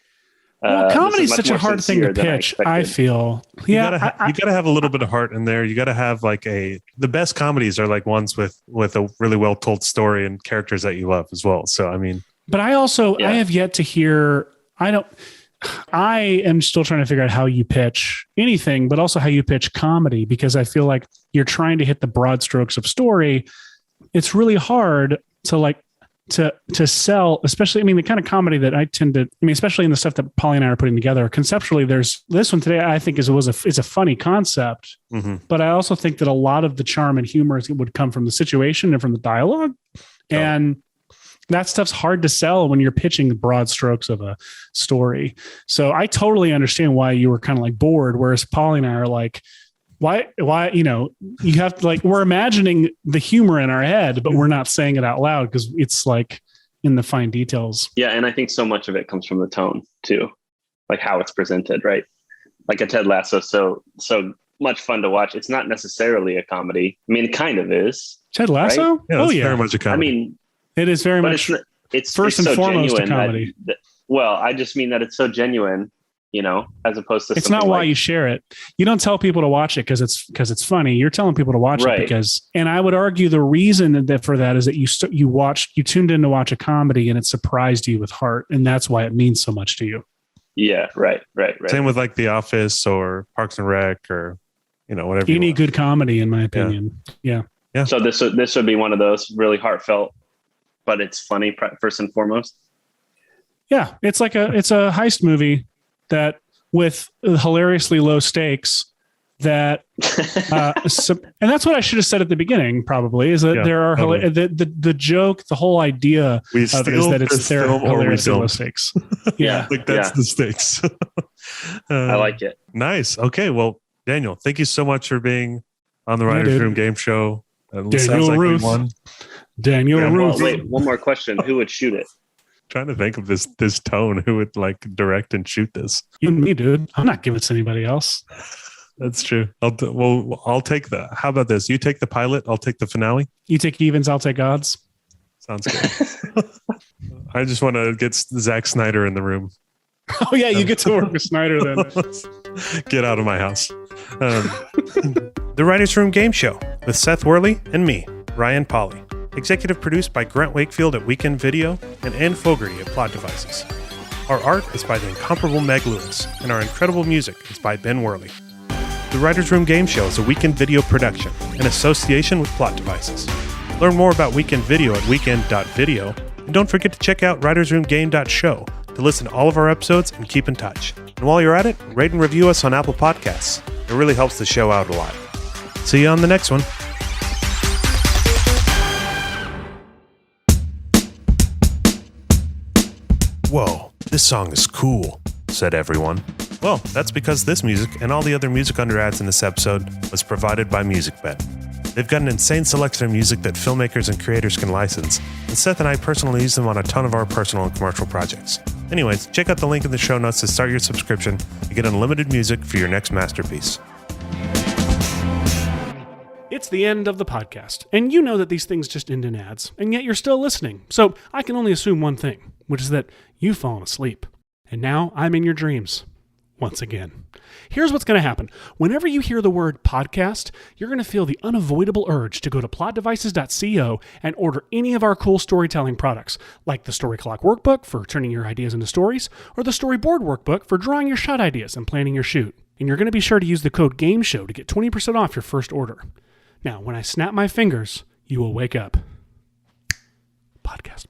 [SPEAKER 1] Well, comedy is such a hard thing to pitch. I feel.
[SPEAKER 2] You gotta have a little bit of heart in there. You gotta have like the best comedies are like ones with a really well told story and characters that you love as well. So I mean.
[SPEAKER 1] But I have yet to hear, I am still trying to figure out how you pitch anything, but also how you pitch comedy, because I feel like you're trying to hit the broad strokes of story. It's really hard to like to sell, especially, I mean, the kind of comedy that I tend to, I mean, especially in the stuff that Polly and I are putting together, conceptually, there's this one today, I think is a funny concept, but I also think that a lot of the charm and humor would come from the situation and from the dialogue. And that stuff's hard to sell when you're pitching the broad strokes of a story. So I totally understand why you were kind of like bored, whereas Polly and I are like, why, you know, you have to, like, we're imagining the humor in our head, but we're not saying it out loud because it's like in the fine details.
[SPEAKER 4] Yeah. And I think so much of it comes from the tone too, like how it's presented, right? Like a Ted Lasso, so much fun to watch. It's not necessarily a comedy. I mean, it kind of is.
[SPEAKER 1] Ted Lasso?
[SPEAKER 2] Right? Yeah, very much a comedy.
[SPEAKER 4] I mean,
[SPEAKER 1] it is very much.
[SPEAKER 4] It's
[SPEAKER 1] first and
[SPEAKER 4] so
[SPEAKER 1] foremost a comedy.
[SPEAKER 4] Well, I just mean that it's so genuine, you know, as opposed to
[SPEAKER 1] it's not why you share it. You don't tell people to watch it because it's funny. You're telling people to watch it because, and I would argue the reason for that is that you tuned in to watch a comedy and it surprised you with heart, and that's why it means so much to you.
[SPEAKER 4] Yeah, right.
[SPEAKER 2] Same with like The Office or Parks and Rec or, you know, whatever.
[SPEAKER 1] You need good comedy, in my opinion. Yeah.
[SPEAKER 4] So this would be one of those really heartfelt, but it's funny first and foremost.
[SPEAKER 1] Yeah, it's a heist movie that with hilariously low stakes and that's what I should have said at the beginning, probably, is that there are the joke, the whole idea of it is that it's there hilariously low stakes. Yeah.
[SPEAKER 2] Like that's the stakes.
[SPEAKER 4] I like it.
[SPEAKER 2] Nice. Okay. Well, Daniel, thank you so much for being on the Writers Room Game Show.
[SPEAKER 1] Daniel Routh. Routh.
[SPEAKER 4] Wait, one more question. Who would shoot it?
[SPEAKER 2] Trying to think of this tone. Who would like direct and shoot this?
[SPEAKER 1] You and me, dude. I'm not giving it to anybody else.
[SPEAKER 2] That's true. I'll take how about this? You take the pilot. I'll take the finale.
[SPEAKER 1] You take evens. I'll take odds.
[SPEAKER 2] Sounds good. I just want to get Zack Snyder in the room.
[SPEAKER 1] Oh yeah, you get to work with Snyder then.
[SPEAKER 2] Get out of my house. The Writers Room Game Show with Seth Worley and me, Ryan Polly. Executive produced by Grant Wakefield at Weekend Video and Ann Fogerty at Plot Devices. Our art is by the incomparable Meg Lewis, and our incredible music is by Ben Worley. The Writers Room Game Show is a Weekend Video production in association with Plot Devices. Learn more about Weekend Video at weekend.video, and don't forget to check out writersroomgame.show to listen to all of our episodes and keep in touch. And while you're at it, rate and review us on Apple Podcasts. It really helps the show out a lot. See you on the next one. Whoa, this song is cool, said everyone. Well, that's because this music and all the other music under ads in this episode was provided by MusicBed. They've got an insane selection of music that filmmakers and creators can license, and Seth and I personally use them on a ton of our personal and commercial projects. Anyways, check out the link in the show notes to start your subscription and get unlimited music for your next masterpiece.
[SPEAKER 1] It's the end of the podcast, and you know that these things just end in ads, and yet you're still listening. So I can only assume one thing, which is that you've fallen asleep. And now I'm in your dreams. Once again. Here's what's going to happen. Whenever you hear the word podcast, you're going to feel the unavoidable urge to go to plotdevices.co and order any of our cool storytelling products, like the Story Clock Workbook for turning your ideas into stories, or the Storyboard Workbook for drawing your shot ideas and planning your shoot. And you're going to be sure to use the code GAMESHOW to get 20% off your first order. Now, when I snap my fingers, you will wake up. Podcast.